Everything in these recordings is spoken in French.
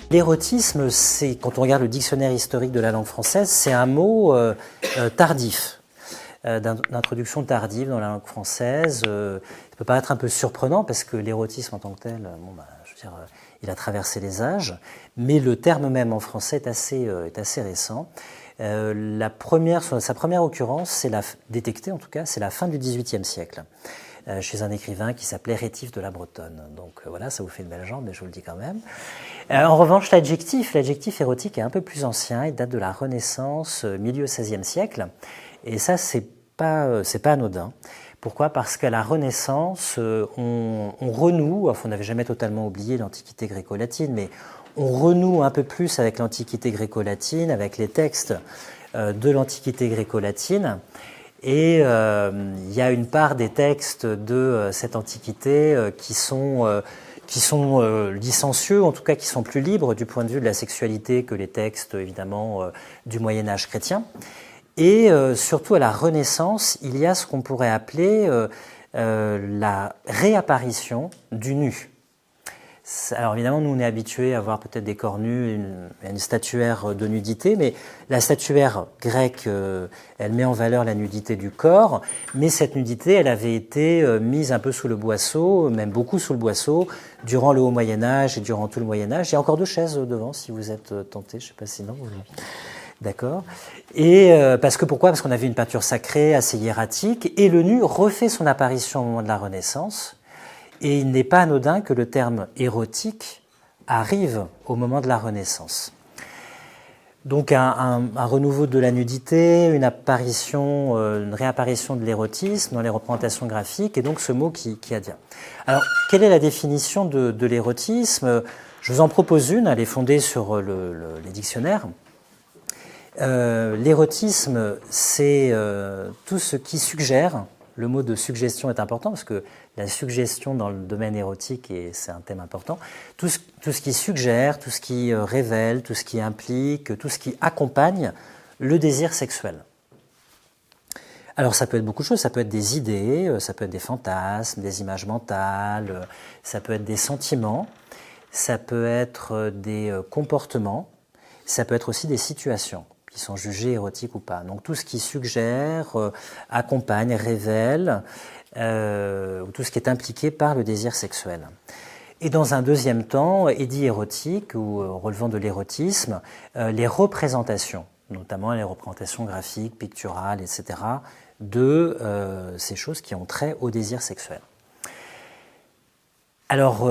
L'érotisme, c'est, quand on regarde le dictionnaire historique de la langue française, c'est un mot tardif, d'introduction tardive dans la langue française. Ça peut paraître un peu surprenant parce que l'érotisme en tant que tel, je veux dire, il a traversé les âges, mais le terme même en français est assez récent. Sa première occurrence, c'est détectée en tout cas, c'est la fin du XVIIIe siècle, chez un écrivain qui s'appelait Rétif de la Bretonne. Donc voilà, ça vous fait une belle jambe, mais je vous le dis quand même. En revanche, l'adjectif érotique est un peu plus ancien, il date de la Renaissance, milieu XVIe siècle, et ça c'est pas anodin. Pourquoi ? Parce qu'à la Renaissance, on renoue, enfin on n'avait jamais totalement oublié l'Antiquité gréco-latine, mais on renoue un peu plus avec l'Antiquité gréco-latine, avec les textes de l'Antiquité gréco-latine. Et il y a une part des textes de cette Antiquité qui sont licencieux, en tout cas qui sont plus libres du point de vue de la sexualité que les textes, évidemment, du Moyen-Âge chrétien. Et surtout à la Renaissance, il y a ce qu'on pourrait appeler la réapparition du nu. Alors évidemment, nous on est habitués à voir peut-être des corps nus, une statuaire de nudité, mais la statuaire grecque, elle met en valeur la nudité du corps, mais cette nudité, elle avait été mise un peu sous le boisseau, même beaucoup sous le boisseau, durant le Haut Moyen-Âge et durant tout le Moyen-Âge. Il y a encore 2 chaises devant, si vous êtes tentés, je ne sais pas si non. D'accord. Et pourquoi ? Parce qu'on avait une peinture sacrée, assez hiératique, et le nu refait son apparition au moment de la Renaissance. Et il n'est pas anodin que le terme érotique arrive au moment de la Renaissance. Donc un renouveau de la nudité, une réapparition de l'érotisme dans les représentations graphiques, et donc ce mot qui advient. Alors, quelle est la définition de l'érotisme ? Je vous en propose une, elle est fondée sur les dictionnaires. L'érotisme, c'est tout ce qui suggère. Le mot de suggestion est important parce que la suggestion dans le domaine érotique, c'est un thème important, tout ce qui suggère, tout ce qui révèle, tout ce qui implique, tout ce qui accompagne le désir sexuel. Alors ça peut être beaucoup de choses, ça peut être des idées, ça peut être des fantasmes, des images mentales, ça peut être des sentiments, ça peut être des comportements, ça peut être aussi des situations qui sont jugées érotiques ou pas. Donc tout ce qui suggère, accompagne, révèle, ou tout ce qui est impliqué par le désir sexuel. Et dans un deuxième temps, est dit érotique, ou relevant de l'érotisme, les représentations, notamment les représentations graphiques, picturales, etc., de ces choses qui ont trait au désir sexuel. Alors,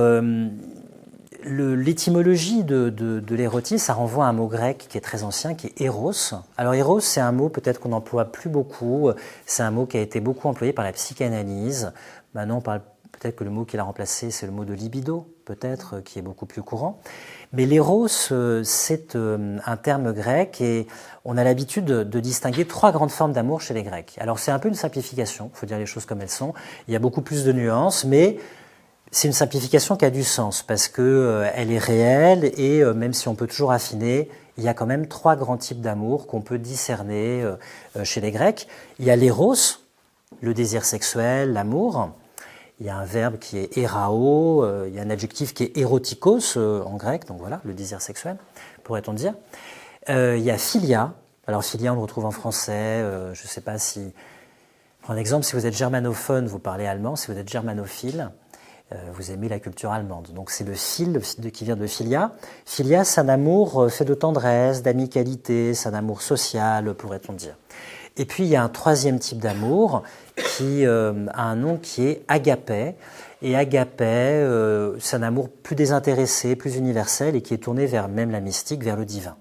l'étymologie de l'érotisme, ça renvoie à un mot grec qui est très ancien, qui est éros. Alors éros, c'est un mot peut-être qu'on n'emploie plus beaucoup, c'est un mot qui a été beaucoup employé par la psychanalyse. Maintenant, on parle peut-être que le mot qui l'a remplacé, c'est le mot de libido, peut-être, qui est beaucoup plus courant. Mais l'éros, c'est un terme grec et on a l'habitude de distinguer 3 grandes formes d'amour chez les Grecs. Alors c'est un peu une simplification, il faut dire les choses comme elles sont. Il y a beaucoup plus de nuances, mais c'est une simplification qui a du sens parce que elle est réelle et même si on peut toujours affiner, il y a quand même 3 grands types d'amour qu'on peut discerner chez les Grecs. Il y a l'éros, le désir sexuel, l'amour. Il y a un verbe qui est erao, il y a un adjectif qui est érotikos en grec, donc voilà, le désir sexuel, pourrait-on dire. Il y a philia. Alors philia, on le retrouve en français, je ne sais pas si... Pour un exemple, si vous êtes germanophone, vous parlez allemand. Si vous êtes germanophile, vous aimez la culture allemande. Donc c'est le phil qui vient de philia. Philia, c'est un amour fait de tendresse, d'amicalité, c'est un amour social, pourrait-on dire. Et puis il y a un 3e type d'amour qui a un nom qui est agapé. Et agapé, c'est un amour plus désintéressé, plus universel et qui est tourné vers même la mystique, vers le divin.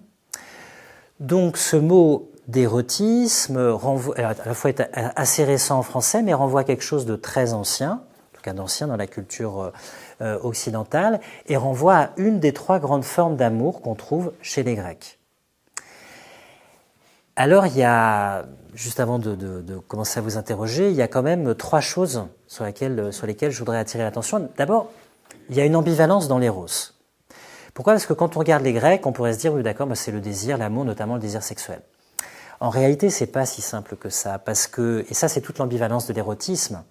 Donc ce mot d'érotisme renvoie, à la fois est assez récent en français, mais renvoie à quelque chose de très ancien, d'ancien dans la culture occidentale, et renvoie à une des 3 grandes formes d'amour qu'on trouve chez les Grecs. Alors, il y a, juste avant de commencer à vous interroger, il y a quand même 3 choses sur lesquelles je voudrais attirer l'attention. D'abord, il y a une ambivalence dans l'éros. Pourquoi ? Parce que quand on regarde les Grecs, on pourrait se dire, oui d'accord, c'est le désir, l'amour, notamment le désir sexuel. En réalité, c'est pas si simple que ça, parce que, et ça c'est toute l'ambivalence de l'érotisme,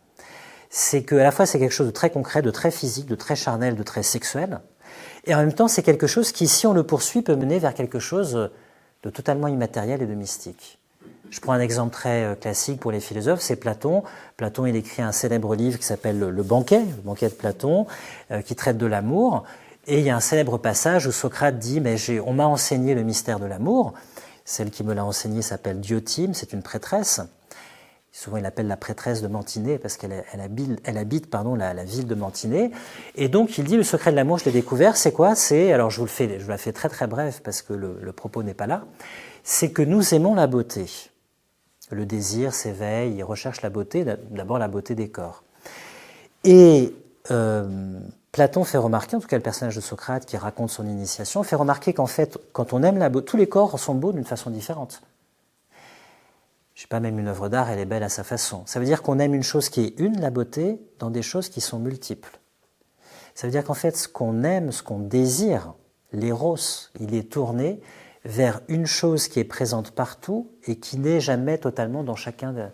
c'est qu'à la fois c'est quelque chose de très concret, de très physique, de très charnel, de très sexuel, Et en même temps, c'est quelque chose qui, si on le poursuit, peut mener vers quelque chose de totalement immatériel et de mystique. Je prends un exemple très classique pour les philosophes, c'est Platon. Platon, il écrit un célèbre livre qui s'appelle Le banquet de Platon, qui traite de l'amour. Et il y a un célèbre passage où Socrate dit « Mais on m'a enseigné le mystère de l'amour. Celle qui me l'a enseigné s'appelle Diotime, c'est une prêtresse. » Souvent, il l'appelle la prêtresse de Mantinée parce qu'elle habite la ville de Mantinée. Et donc, il dit, le secret de l'amour, je l'ai découvert, c'est quoi? Alors, je vous la fais très très bref parce que le propos n'est pas là. C'est que nous aimons la beauté. Le désir s'éveille, il recherche la beauté, d'abord la beauté des corps. Et Platon fait remarquer, en tout cas le personnage de Socrate qui raconte son initiation, fait remarquer qu'en fait, quand on aime la beauté, tous les corps sont beaux d'une façon différente. Je ne sais pas, même une œuvre d'art, elle est belle à sa façon. Ça veut dire qu'on aime une chose qui est une, la beauté, dans des choses qui sont multiples. Ça veut dire qu'en fait, ce qu'on aime, ce qu'on désire, l'éros, il est tourné vers une chose qui est présente partout et qui n'est jamais totalement dans chacune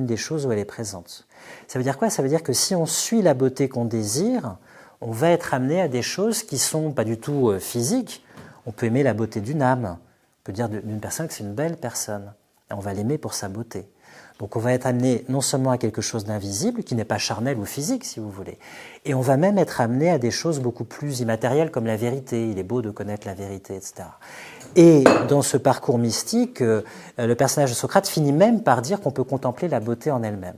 des choses où elle est présente. Ça veut dire quoi? Ça veut dire que si on suit la beauté qu'on désire, on va être amené à des choses qui ne sont pas du tout physiques. On peut aimer la beauté d'une âme. On peut dire d'une personne que c'est une belle personne. On va l'aimer pour sa beauté. Donc on va être amené non seulement à quelque chose d'invisible, qui n'est pas charnel ou physique, si vous voulez, et on va même être amené à des choses beaucoup plus immatérielles, comme la vérité. Il est beau de connaître la vérité, etc. Et dans ce parcours mystique, le personnage de Socrate finit même par dire qu'on peut contempler la beauté en elle-même.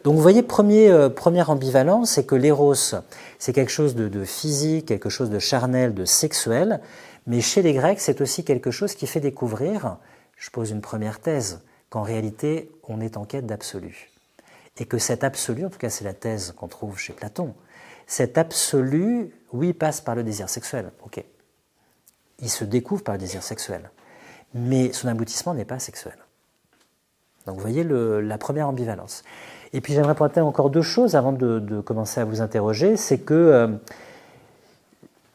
Donc vous voyez, première ambivalence, c'est que l'éros, c'est quelque chose de physique, quelque chose de charnel, de sexuel, mais chez les Grecs, c'est aussi quelque chose qui fait découvrir, je pose une première thèse, qu'en réalité, on est en quête d'absolu. Et que cet absolu, en tout cas c'est la thèse qu'on trouve chez Platon, cet absolu, oui, passe par le désir sexuel, ok. Il se découvre par le désir sexuel, mais son aboutissement n'est pas sexuel. Donc vous voyez la première ambivalence. Et puis j'aimerais pointer encore deux choses avant de commencer à vous interroger, c'est que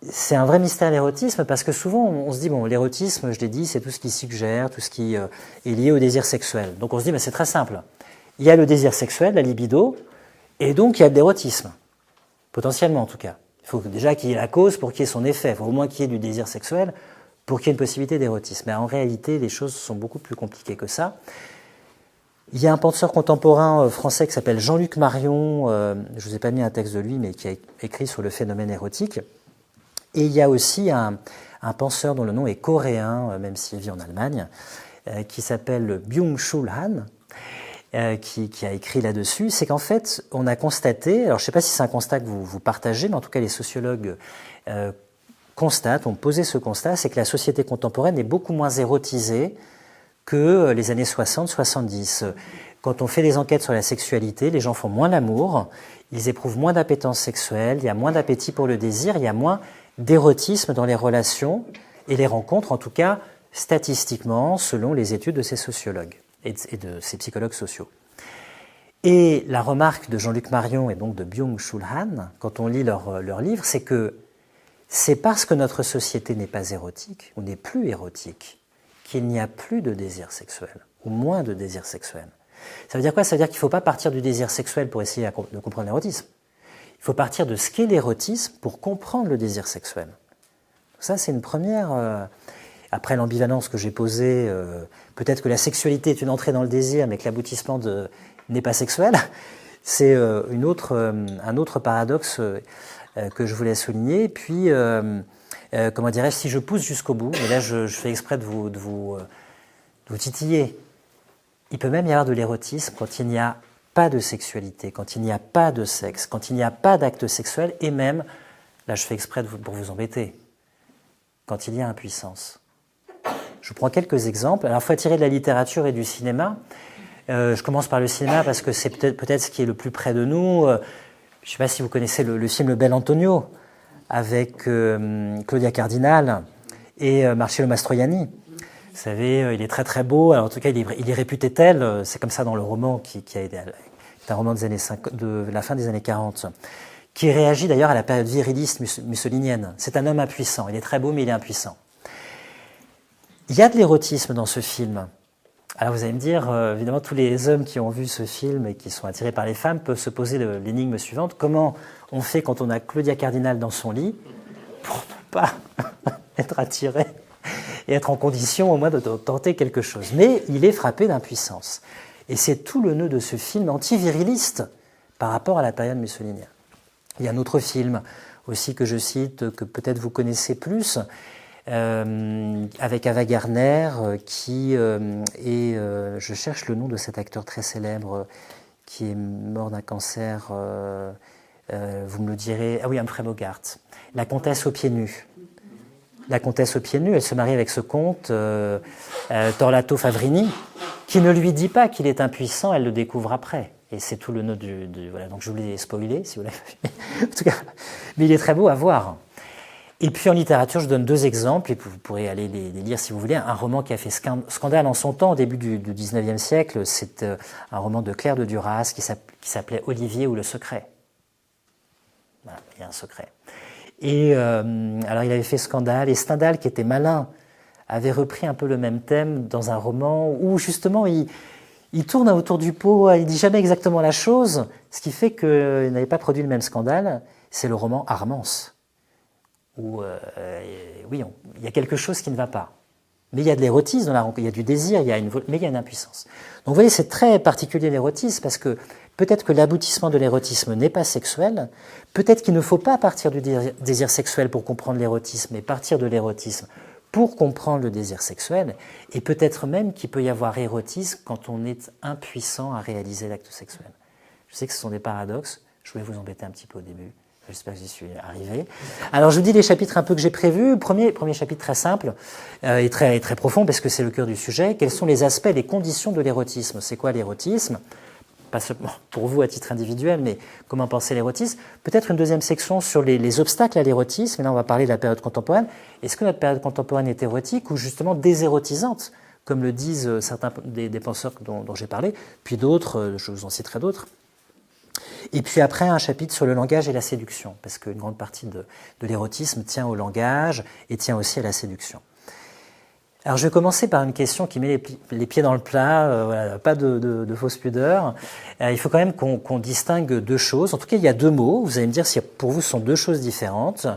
c'est un vrai mystère l'érotisme, parce que souvent on se dit, bon, l'érotisme, je l'ai dit, c'est tout ce qui suggère, tout ce qui est lié au désir sexuel. Donc on se dit, mais c'est très simple. Il y a le désir sexuel, la libido, et donc il y a de l'érotisme, potentiellement en tout cas. Il faut déjà qu'il y ait la cause pour qu'il y ait son effet. Il faut au moins qu'il y ait du désir sexuel pour qu'il y ait une possibilité d'érotisme. Mais en réalité, les choses sont beaucoup plus compliquées que ça. Il y a un penseur contemporain français qui s'appelle Jean-Luc Marion, je ne vous ai pas mis un texte de lui, mais qui a écrit sur le phénomène érotique. Et il y a aussi un penseur dont le nom est coréen, même s'il vit en Allemagne, qui s'appelle Byung-Chul Han, qui a écrit là-dessus. C'est qu'en fait, on a constaté, alors je ne sais pas si c'est un constat que vous partagez, mais en tout cas les sociologues ont posé ce constat, c'est que la société contemporaine est beaucoup moins érotisée que les années 60-70. Quand on fait des enquêtes sur la sexualité, les gens font moins l'amour, ils éprouvent moins d'appétence sexuelle, il y a moins d'appétit pour le désir, il y a moins d'érotisme dans les relations et les rencontres, en tout cas statistiquement, selon les études de ces sociologues et de ces psychologues sociaux. Et la remarque de Jean-Luc Marion et donc de Byung-Chul Han, quand on lit leur livre, c'est que c'est parce que notre société n'est pas érotique, ou n'est plus érotique, qu'il n'y a plus de désir sexuel, ou moins de désir sexuel. Ça veut dire quoi? Ça veut dire qu'il ne faut pas partir du désir sexuel pour essayer de comprendre l'érotisme. Il faut partir de ce qu'est l'érotisme pour comprendre le désir sexuel. Ça, c'est une première... Après l'ambivalence que j'ai posée, peut-être que la sexualité est une entrée dans le désir, mais que l'aboutissement n'est pas sexuel. C'est un autre paradoxe que je voulais souligner. Et puis, comment dirais-je, si je pousse jusqu'au bout, et là je fais exprès de vous titiller, il peut même y avoir de l'érotisme quand il n'y a pas de sexualité, quand il n'y a pas de sexe, quand il n'y a pas d'acte sexuel, et même, là je fais exprès pour vous embêter, quand il y a impuissance. Je vous prends quelques exemples. Alors, il faut attirer de la littérature et du cinéma. Je commence par le cinéma parce que c'est peut-être ce qui est le plus près de nous. Je ne sais pas si vous connaissez le film Le Bel Antonio avec Claudia Cardinal et Marcello Mastroianni. Vous savez, il est très très beau. Alors, en tout cas, il est réputé tel. C'est comme ça dans le roman qui est un roman de la fin des années 40, qui réagit d'ailleurs à la période viriliste mussolinienne. C'est un homme impuissant. Il est très beau, mais il est impuissant. Il y a de l'érotisme dans ce film. Alors vous allez me dire, évidemment, tous les hommes qui ont vu ce film et qui sont attirés par les femmes peuvent se poser l'énigme suivante. Comment on fait quand on a Claudia Cardinal dans son lit pas être attiré et être en condition au moins de tenter quelque chose. Mais il est frappé d'impuissance. Et c'est tout le nœud de ce film antiviriliste par rapport à la période mussolinienne. Il y a un autre film aussi que je cite, que peut-être vous connaissez plus, avec Ava Gardner, qui est, je cherche le nom de cet acteur très célèbre, qui est mort d'un cancer, vous me le direz, ah oui, Humphrey Bogart, La comtesse aux pieds nus. La comtesse aux pieds nus, elle se marie avec ce comte, Torlato Favrini, qui ne lui dit pas qu'il est impuissant, elle le découvre après. Et c'est tout le nœud voilà, donc je vous l'ai spoilé, si vous l'avez vu. En tout cas, mais il est très beau à voir. Et puis en littérature, je donne deux exemples, et vous pourrez aller les lire si vous voulez. Un roman qui a fait scandale en son temps, au début du XIXe siècle, c'est un roman de Claire de Duras qui s'appelait Olivier ou le secret. Voilà, il y a un secret. Et alors il avait fait scandale, et Stendhal, qui était malin, avait repris un peu le même thème dans un roman où justement il tourne autour du pot, il dit jamais exactement la chose, ce qui fait qu'il n'avait pas produit le même scandale. C'est le roman Armance, où oui, il y a quelque chose qui ne va pas. Mais il y a de l'érotisme dans la rencontre, il y a du désir, mais il y a une impuissance. Donc vous voyez, c'est très particulier l'érotisme, parce que peut-être que l'aboutissement de l'érotisme n'est pas sexuel, peut-être qu'il ne faut pas partir du désir sexuel pour comprendre l'érotisme, mais partir de l'érotisme pour comprendre le désir sexuel, et peut-être même qu'il peut y avoir érotisme quand on est impuissant à réaliser l'acte sexuel. Je sais que ce sont des paradoxes, je voulais vous embêter un petit peu au début, j'espère que j'y suis arrivé. Alors je vous dis les chapitres un peu que j'ai prévus. Premier chapitre très simple et très profond, parce que c'est le cœur du sujet. Quels sont les aspects, les conditions de l'érotisme? C'est quoi l'érotisme? Pas seulement pour vous à titre individuel, mais comment penser l'érotisme. Peut-être une deuxième section sur les obstacles à l'érotisme, et là on va parler de la période contemporaine. Est-ce que notre période contemporaine est érotique ou justement désérotisante, comme le disent certains des penseurs dont j'ai parlé, puis d'autres, je vous en citerai d'autres. Et puis après, un chapitre sur le langage et la séduction, parce qu'une grande partie de l'érotisme tient au langage et tient aussi à la séduction. Alors je vais commencer par une question qui met les pieds dans le plat, voilà, pas de fausse pudeur. Il faut quand même qu'on distingue deux choses. En tout cas, il y a deux mots. Vous allez me dire si pour vous ce sont deux choses différentes,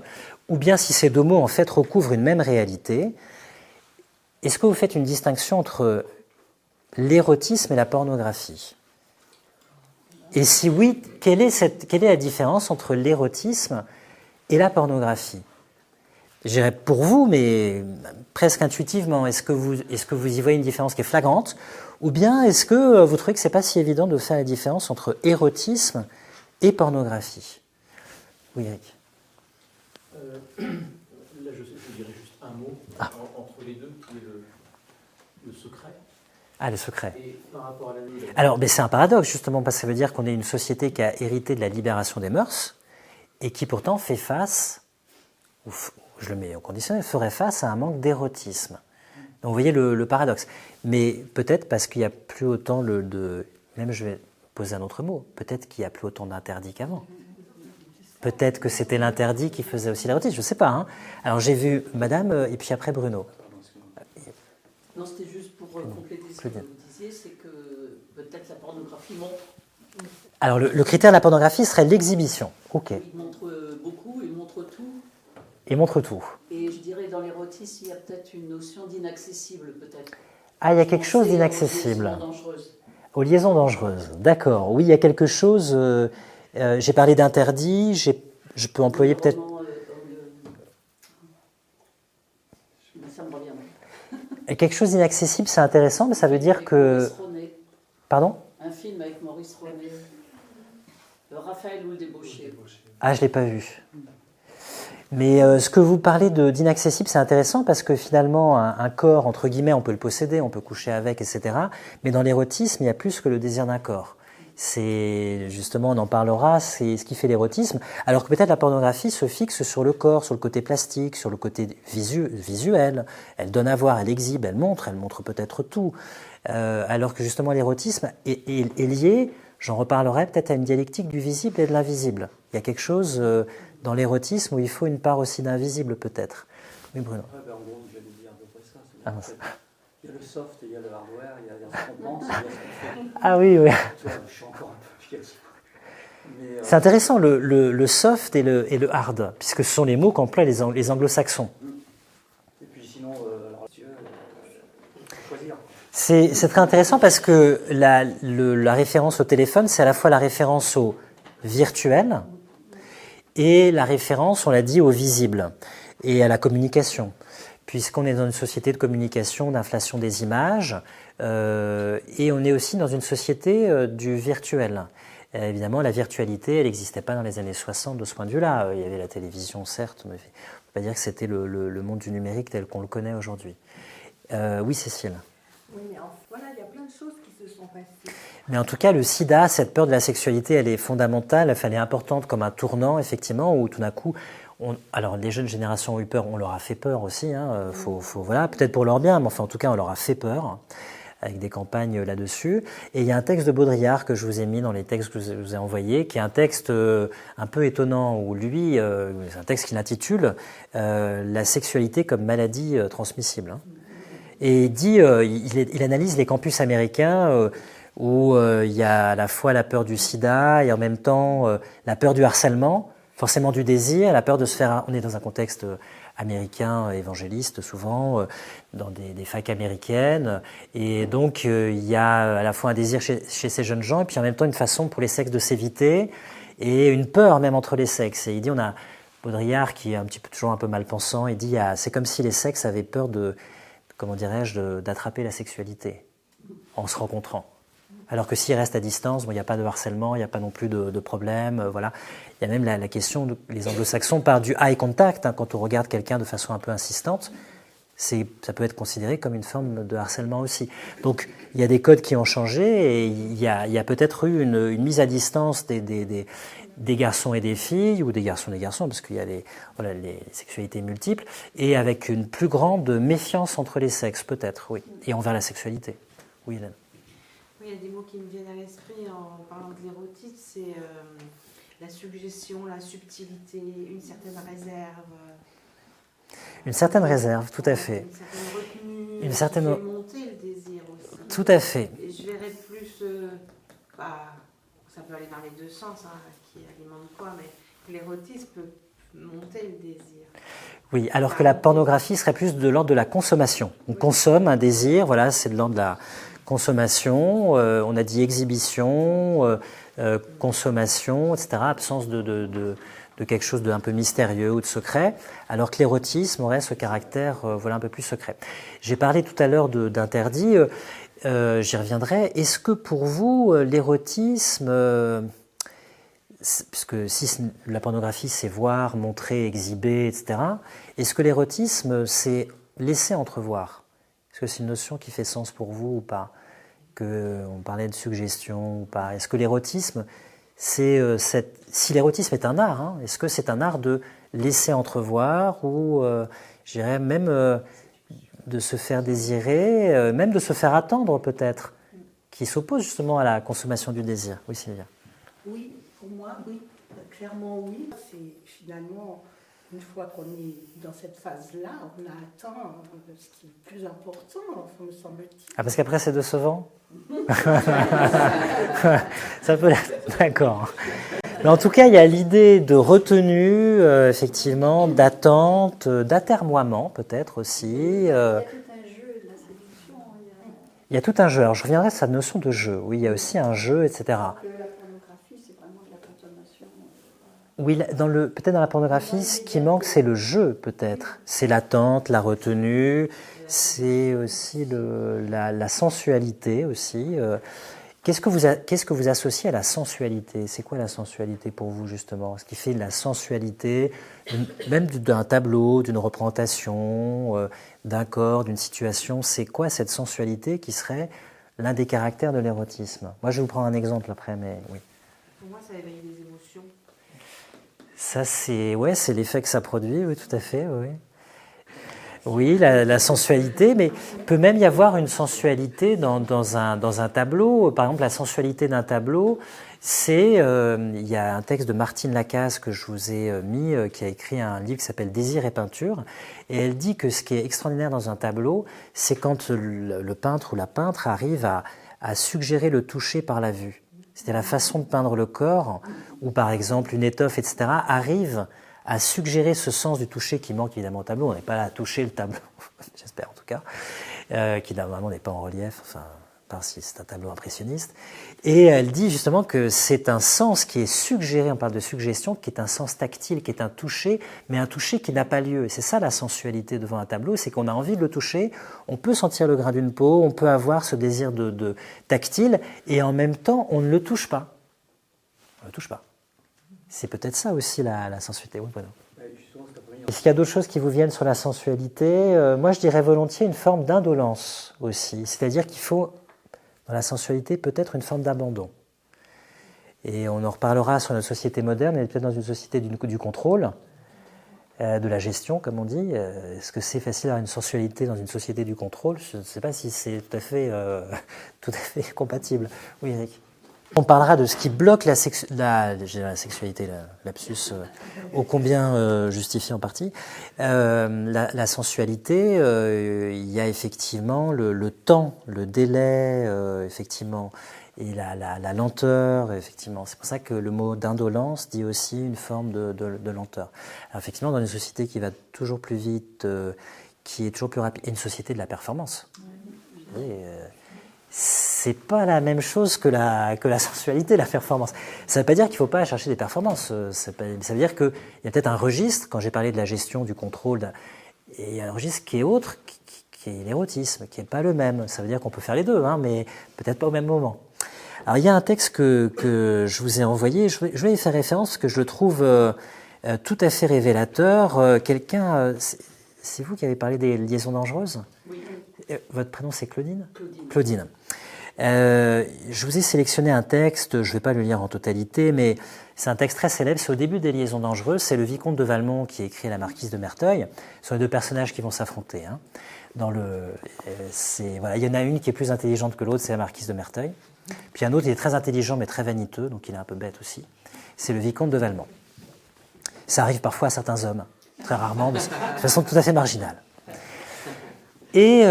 ou bien si ces deux mots en fait recouvrent une même réalité. Est-ce que vous faites une distinction entre l'érotisme et la pornographie? Et si oui, quelle est la différence entre l'érotisme et la pornographie? Je dirais pour vous, mais presque intuitivement, est-ce que vous y voyez une différence qui est flagrante, ou bien est-ce que vous trouvez que c'est pas si évident de faire la différence entre érotisme et pornographie? Oui, Eric. Là, je dirais juste un mot entre les deux, qui est le secret. Ah, le secret. Et par rapport à la nuit, alors, c'est un paradoxe, justement, parce que ça veut dire qu'on est une société qui a hérité de la libération des mœurs, et qui pourtant fait face, je le mets au conditionnel, ferait face à un manque d'érotisme. Donc vous voyez le paradoxe. Mais peut-être parce qu'il n'y a plus autant même je vais poser un autre mot, peut-être qu'il n'y a plus autant d'interdits qu'avant. Peut-être que c'était l'interdit qui faisait aussi l'érotisme, je ne sais pas. Hein. Alors j'ai vu Madame et puis après Bruno. Non, c'était juste pour compléter ce que vous disiez, c'est que peut-être la pornographie montre. Alors le critère de la pornographie serait l'exhibition. Ok. Il montre beaucoup, il montre tout. Il montre tout. Et je dirais dans l'érotisme, il y a peut-être une notion d'inaccessible, peut-être. Ah, il y a quelque chose d'inaccessible. Aux liaisons dangereuses. Aux liaisons dangereuses, d'accord. Oui, il y a quelque chose... j'ai parlé d'interdit, je peux employer peut-être... Ça me revient. Quelque chose d'inaccessible, c'est intéressant, mais ça veut dire que... Maurice Ronet. Pardon? Un film avec Maurice Ronet. Raphaël ou le débauché. Ah, je ne l'ai pas vu. Mais ce que vous parlez d'inaccessible, c'est intéressant parce que finalement, un corps, entre guillemets, on peut le posséder, on peut coucher avec, etc. Mais dans l'érotisme, il y a plus que le désir d'un corps. C'est, justement, on en parlera, c'est ce qui fait l'érotisme. Alors que peut-être la pornographie se fixe sur le corps, sur le côté plastique, sur le côté visuel. Elle donne à voir, elle exhibe, elle montre peut-être tout. Alors que justement l'érotisme est lié, j'en reparlerai peut-être à une dialectique du visible et de l'invisible. Il y a quelque chose dans l'érotisme où il faut une part aussi d'invisible peut-être. Oui, Bruno. En gros, j'allais dire à peu près ça. Il y a le soft, il y a le hardware, il y a ce qu'on pense, il y a ce qu'on fait. Ah oui, oui. Tu vois, je suis encore un peu efficace. C'est intéressant, le soft et le hard, puisque ce sont les mots qu'emploient les anglo-saxons. Et puis sinon, choisir. C'est très intéressant parce que la référence au téléphone, c'est à la fois la référence au virtuel et la référence, on l'a dit, au visible et à la communication. Puisqu'on est dans une société de communication, d'inflation des images, et on est aussi dans une société du virtuel. Évidemment, la virtualité, elle n'existait pas dans les années 60 de ce point de vue-là. Il y avait la télévision, certes, mais on ne peut pas dire que c'était le monde du numérique tel qu'on le connaît aujourd'hui. Oui, Cécile. Oui, mais voilà, il y a plein de choses qui se sont passées. Mais en tout cas, le sida, cette peur de la sexualité, elle est fondamentale, elle est importante comme un tournant, effectivement, où tout d'un coup, alors les jeunes générations ont eu peur, on leur a fait peur aussi, hein, voilà, peut-être pour leur bien, mais enfin en tout cas on leur a fait peur, avec des campagnes là-dessus. Et il y a un texte de Baudrillard que je vous ai mis dans les textes que je vous ai envoyés, qui est un texte un peu étonnant, où lui, c'est un texte qu'il intitule « La sexualité comme maladie transmissible hein. ». Et il dit, il analyse les campus américains où il y a à la fois la peur du sida et en même temps la peur du harcèlement, forcément du désir, la peur de se faire... On est dans un contexte américain, évangéliste souvent, dans des facs américaines, et donc il y a à la fois un désir chez ces jeunes gens et puis en même temps une façon pour les sexes de s'éviter et une peur même entre les sexes. Et il dit, on a Baudrillard qui est toujours un peu mal pensant, il dit c'est comme si les sexes avaient peur d'attraper la sexualité en se rencontrant. Alors que s'ils restent à distance, il n'y a pas de harcèlement, il n'y a pas non plus de problème, voilà. Il y a même la question, les anglo-saxons parlent du eye contact, hein, quand on regarde quelqu'un de façon un peu insistante, ça peut être considéré comme une forme de harcèlement aussi. Donc il y a des codes qui ont changé et il y a peut-être eu une mise à distance des garçons et des filles, ou des garçons, parce qu'il y a les sexualités multiples, et avec une plus grande méfiance entre les sexes, peut-être, oui, et envers la sexualité. Oui, Hélène. Oui, il y a des mots qui me viennent à l'esprit en parlant de l'érotisme, c'est la suggestion, la subtilité, une certaine réserve. Une certaine réserve, tout à fait. Une certaine retenue, qui fait monter le désir aussi. Tout à fait. Et je verrais plus, ça peut aller dans les deux sens, hein, qui alimente quoi, mais l'érotisme peut monter le désir. Oui, alors que la pornographie serait plus de l'ordre de la consommation. On consomme un désir, voilà, c'est de l'ordre de la consommation, on a dit exhibition, consommation, etc., absence de quelque chose d'un peu mystérieux ou de secret, alors que l'érotisme aurait ce caractère un peu plus secret. J'ai parlé tout à l'heure d'interdit, j'y reviendrai. Est-ce que pour vous, l'érotisme, puisque si la pornographie c'est voir, montrer, exhiber, etc., est-ce que l'érotisme c'est laisser entrevoir ? Est-ce que c'est une notion qui fait sens pour vous ou pas ? On parlait de suggestion ou pas ? Est-ce que l'érotisme, si l'érotisme est un art, hein, est-ce que c'est un art de laisser entrevoir ou, je dirais, même de se faire désirer, même de se faire attendre peut-être, qui s'oppose justement à la consommation du désir ? Oui, Sylvia. Oui, pour moi, oui. Clairement, oui. C'est finalement... Une fois qu'on est dans cette phase-là, on a atteint ce qui est le plus important, me semble-t-il. Ah, parce qu'après c'est décevant. Ça peut l'être, d'accord. Mais en tout cas, il y a l'idée de retenue, effectivement, d'attente, d'atermoiement peut-être aussi. Il y a tout un jeu de la séduction. Il y a tout un jeu. Alors je reviendrai à cette notion de jeu. Oui, il y a aussi un jeu, etc. La pornographie, c'est vraiment de la consommation. Oui, peut-être dans la pornographie, ce qui manque, c'est le jeu, peut-être. C'est l'attente, la retenue, c'est aussi la sensualité aussi. Qu'est-ce que vous associez à la sensualité ? C'est quoi la sensualité pour vous, justement ? Ce qui fait la sensualité, même d'un tableau, d'une représentation, d'un corps, d'une situation, c'est quoi cette sensualité qui serait l'un des caractères de l'érotisme ? Moi, je vais vous prendre un exemple après, mais oui. Pour moi, ça éveille des émotions. Ça, c'est l'effet que ça produit, oui, tout à fait, oui. Oui, la sensualité, mais il peut même y avoir une sensualité dans un tableau. Par exemple, la sensualité d'un tableau, il y a un texte de Martine Lacaze que je vous ai mis, qui a écrit un livre qui s'appelle Désir et peinture, et elle dit que ce qui est extraordinaire dans un tableau, c'est quand le peintre ou la peintre arrive à suggérer le toucher par la vue. C'était la façon de peindre le corps, où par exemple une étoffe, etc., arrive à suggérer ce sens du toucher qui manque évidemment au tableau. On n'est pas là à toucher le tableau, j'espère en tout cas, qui normalement n'est pas en relief, enfin, part si c'est un tableau impressionniste. Et elle dit justement que c'est un sens qui est suggéré, on parle de suggestion, qui est un sens tactile, qui est un toucher, mais un toucher qui n'a pas lieu. Et c'est ça la sensualité devant un tableau, c'est qu'on a envie de le toucher, on peut sentir le grain d'une peau, on peut avoir ce désir de tactile, et en même temps, on ne le touche pas. On ne le touche pas. C'est peut-être ça aussi la sensualité. Oui, voilà. Est-ce qu'il y a d'autres choses qui vous viennent sur la sensualité? Moi, je dirais volontiers une forme d'indolence aussi. C'est-à-dire qu'il faut, dans la sensualité, peut-être une forme d'abandon. Et on en reparlera sur notre société moderne, on est peut-être dans une société du contrôle, de la gestion, comme on dit. Est-ce que c'est facile d'avoir une sensualité dans une société du contrôle? Je ne sais pas si c'est tout à fait compatible. Oui, Eric. On parlera de ce qui bloque la sexualité, lapsus ô combien justifié en partie. La sensualité, il y a effectivement le temps, le délai, effectivement, et la lenteur, effectivement. C'est pour ça que le mot d'indolence dit aussi une forme de lenteur. Alors, effectivement, dans une société qui va toujours plus vite, qui est toujours plus rapide, et une société de la performance. C'est pas la même chose que la sensualité, la performance. Ça ne veut pas dire qu'il ne faut pas chercher des performances. Ça veut dire qu'il y a peut-être un registre, quand j'ai parlé de la gestion, du contrôle, et il y a un registre qui est autre, qui est l'érotisme, qui n'est pas le même. Ça veut dire qu'on peut faire les deux, hein, mais peut-être pas au même moment. Alors il y a un texte que je vous ai envoyé, je vais y faire référence parce que je le trouve tout à fait révélateur. C'est vous qui avez parlé des liaisons dangereuses? Oui. Votre prénom c'est Claudine? Claudine. Claudine. Je vous ai sélectionné un texte, je ne vais pas le lire en totalité, mais c'est un texte très célèbre, c'est au début des Liaisons dangereuses, c'est le vicomte de Valmont qui écrit La marquise de Merteuil. Ce sont les deux personnages qui vont s'affronter. Hein. Il y en a une qui est plus intelligente que l'autre, c'est la marquise de Merteuil. Puis un autre, il est très intelligent mais très vaniteux, donc il est un peu bête aussi. C'est le vicomte de Valmont. Ça arrive parfois à certains hommes, très rarement, mais de façon tout à fait marginale. Et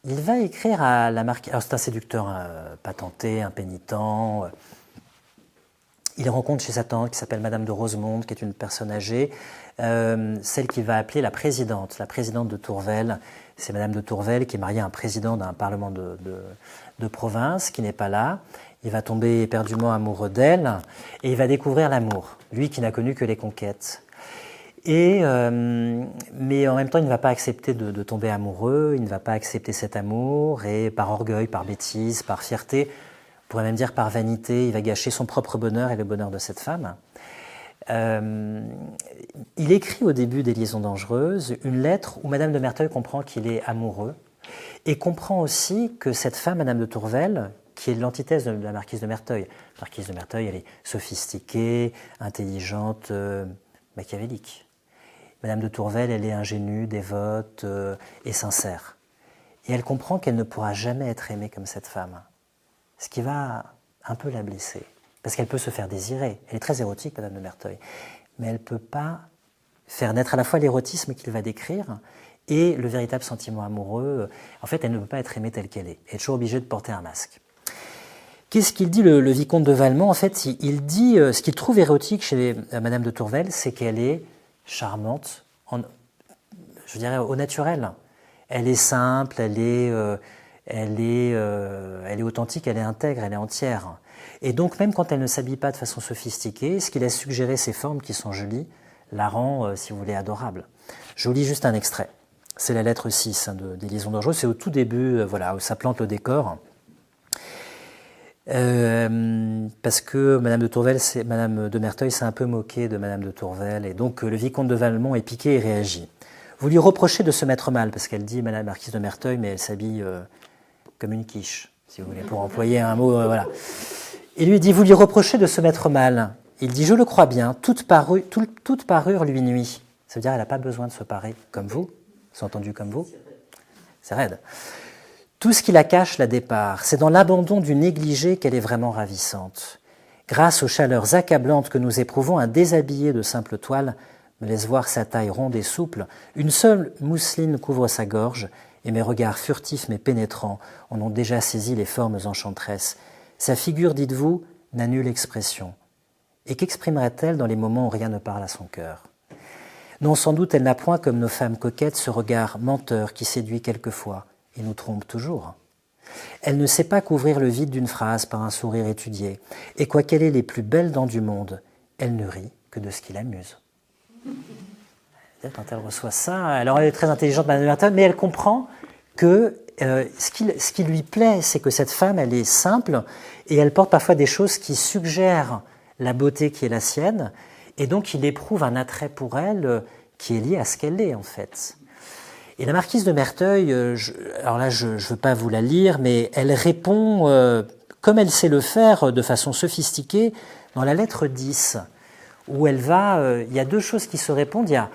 il va écrire à la marquise. Alors c'est un séducteur patenté, impénitent. Il rencontre chez sa tante qui s'appelle Madame de Rosemonde, qui est une personne âgée, celle qu'il va appeler la présidente de Tourvel. C'est Madame de Tourvel qui est mariée à un président d'un parlement de province qui n'est pas là. Il va tomber éperdument amoureux d'elle et il va découvrir l'amour, lui qui n'a connu que les conquêtes. Mais en même temps, il ne va pas accepter de tomber amoureux, il ne va pas accepter cet amour, et par orgueil, par bêtise, par fierté, on pourrait même dire par vanité, il va gâcher son propre bonheur et le bonheur de cette femme. Il écrit au début des Liaisons dangereuses une lettre où Madame de Merteuil comprend qu'il est amoureux, et comprend aussi que cette femme, Madame de Tourvel, qui est l'antithèse de la marquise de Merteuil. La marquise de Merteuil, elle est sophistiquée, intelligente, machiavélique. Madame de Tourvel, elle est ingénue, dévote et sincère. Et elle comprend qu'elle ne pourra jamais être aimée comme cette femme. Ce qui va un peu la blesser. Parce qu'elle peut se faire désirer. Elle est très érotique, Madame de Merteuil. Mais elle ne peut pas faire naître à la fois l'érotisme qu'il va décrire et le véritable sentiment amoureux. En fait, elle ne peut pas être aimée telle qu'elle est. Elle est toujours obligée de porter un masque. Qu'est-ce qu'il dit, le vicomte de Valmont? En fait, il dit ce qu'il trouve érotique chez Madame de Tourvel, c'est qu'elle est charmante, je dirais au naturel. Elle est simple, elle est authentique, elle est intègre, elle est entière. Et donc même quand elle ne s'habille pas de façon sophistiquée, ce qui laisse suggérer ses formes qui sont jolies, la rend, si vous voulez, adorable. Je vous lis juste un extrait. C'est la lettre 6 des Liaisons dangereuses, c'est au tout début, où ça plante le décor. Parce que Madame de Merteuil s'est un peu moquée de Madame de Tourvel, et donc le vicomte de Valmont est piqué et réagit. Vous lui reprochez de se mettre mal, parce qu'elle dit Madame marquise de Merteuil, mais elle s'habille comme une quiche, si vous voulez, pour employer un mot, voilà. Il lui dit, vous lui reprochez de se mettre mal. Il dit, je le crois bien, toute parure lui nuit. Ça veut dire, elle n'a pas besoin de se parer comme vous, c'est entendu comme vous. C'est raide. Tout ce qui la cache la dépare. C'est dans l'abandon du négligé qu'elle est vraiment ravissante. Grâce aux chaleurs accablantes que nous éprouvons, un déshabillé de simple toile me laisse voir sa taille ronde et souple. Une seule mousseline couvre sa gorge, et mes regards furtifs mais pénétrants en ont déjà saisi les formes enchanteresses. Sa figure, dites-vous, n'a nulle expression. Et qu'exprimerait-elle dans les moments où rien ne parle à son cœur? Non, sans doute, elle n'a point comme nos femmes coquettes ce regard menteur qui séduit quelquefois et nous trompe toujours. Elle ne sait pas couvrir le vide d'une phrase par un sourire étudié, et quoiqu'elle ait les plus belles dents du monde, elle ne rit que de ce qui l'amuse. Quand elle reçoit ça, alors elle est très intelligente, Madame de Merteuil, mais elle comprend que ce qui lui plaît, c'est que cette femme, elle est simple, et elle porte parfois des choses qui suggèrent la beauté qui est la sienne, et donc il éprouve un attrait pour elle qui est lié à ce qu'elle est, en fait. Et la marquise de Merteuil, alors là, je ne veux pas vous la lire, mais elle répond, comme elle sait le faire, de façon sophistiquée, dans la lettre 10, où elle va... il y a deux choses qui se répondent. Il y a,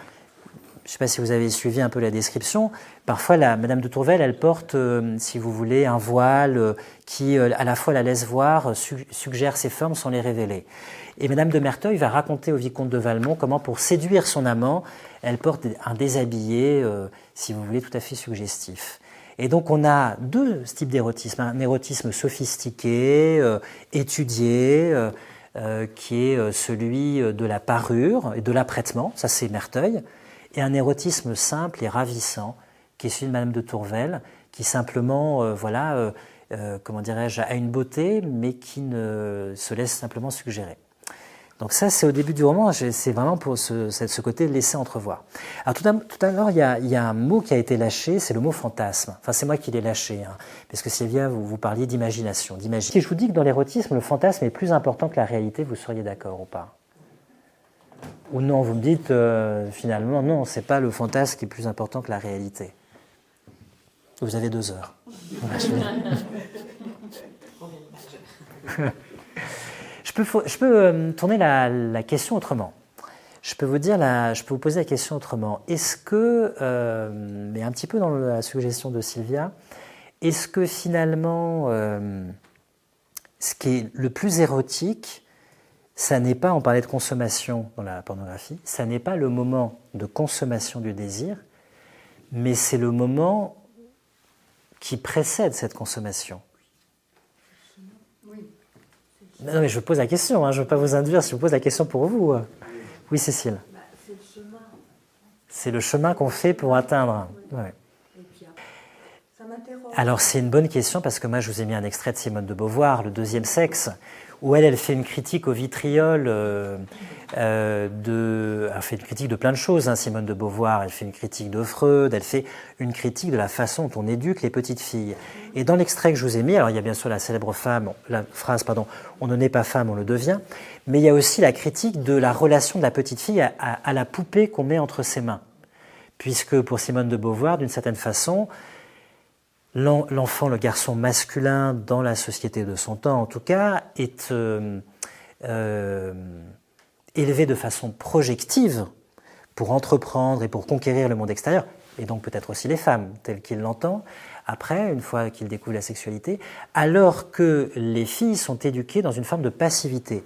je ne sais pas si vous avez suivi un peu la description, parfois Madame de Tourvel, elle porte, si vous voulez, un voile qui, à la fois, la laisse voir, suggère ses formes sans les révéler. Et Madame de Merteuil va raconter au vicomte de Valmont comment, pour séduire son amant, elle porte un déshabillé, si vous voulez, tout à fait suggestif. Et donc on a deux types d'érotisme, un érotisme sophistiqué, étudié, qui est celui de la parure et de l'apprêtement, ça c'est Merteuil, et un érotisme simple et ravissant, qui est celui de Madame de Tourvel, qui simplement, comment dirais-je, a une beauté, mais qui ne se laisse simplement suggérer. Donc ça, c'est au début du roman, c'est vraiment pour ce côté de laisser entrevoir. Alors tout à l'heure, il y a un mot qui a été lâché, c'est le mot fantasme. Enfin, c'est moi qui l'ai lâché, hein, parce que Sylvia, vous parliez d'imagination. Si je vous dis que dans l'érotisme, le fantasme est plus important que la réalité, vous seriez d'accord ou pas? Ou non, vous me dites, finalement, non, c'est pas le fantasme qui est plus important que la réalité. Vous avez 2 heures. Je peux tourner la question autrement. Je peux vous poser la question autrement. Est-ce que, mais un petit peu dans la suggestion de Sylvia, est-ce que finalement, ce qui est le plus érotique, ça n'est pas, on parlait de consommation dans la pornographie, ça n'est pas le moment de consommation du désir, mais c'est le moment qui précède cette consommation. Non, mais je pose la question, hein, je ne veux pas vous induire, je vous pose la question pour vous. Oui, Cécile. C'est le chemin. C'est le chemin qu'on fait pour atteindre. Ouais. Et puis après, ça m'interroge. Alors, c'est une bonne question, parce que moi, je vous ai mis un extrait de Simone de Beauvoir, Le deuxième sexe, où elle fait une critique au vitriol, elle fait une critique de plein de choses, hein, Simone de Beauvoir, elle fait une critique de Freud, elle fait une critique de la façon dont on éduque les petites filles. Et dans l'extrait que je vous ai mis, alors il y a bien sûr la célèbre phrase, on ne naît pas femme, on le devient, mais il y a aussi la critique de la relation de la petite fille à la poupée qu'on met entre ses mains. Puisque pour Simone de Beauvoir, d'une certaine façon, l'enfant, le garçon masculin dans la société de son temps, en tout cas, est élevé de façon projective pour entreprendre et pour conquérir le monde extérieur, et donc peut-être aussi les femmes, telles qu'il l'entend, après, une fois qu'il découvre la sexualité, alors que les filles sont éduquées dans une forme de passivité.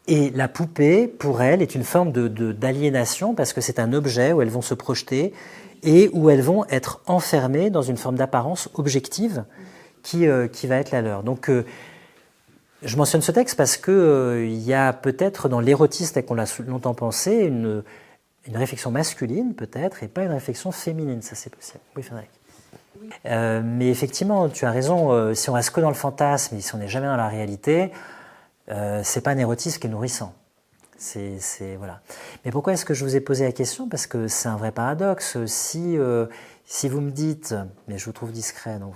Et la poupée, pour elles, est une forme d'aliénation, parce que c'est un objet où elles vont se projeter, et où elles vont être enfermées dans une forme d'apparence objective qui va être la leur. Donc, je mentionne ce texte parce qu'il y a peut-être dans l'érotisme tel qu'on l'a longtemps pensé une réflexion masculine peut-être et pas une réflexion féminine, ça c'est possible. Oui, Frédéric. Oui. Mais effectivement, tu as raison, si on reste que dans le fantasme et si on n'est jamais dans la réalité, c'est pas un érotisme qui est nourrissant. Voilà. Mais pourquoi est-ce que je vous ai posé la question? Parce que c'est un vrai paradoxe. Si vous me dites, mais je vous trouve discret, donc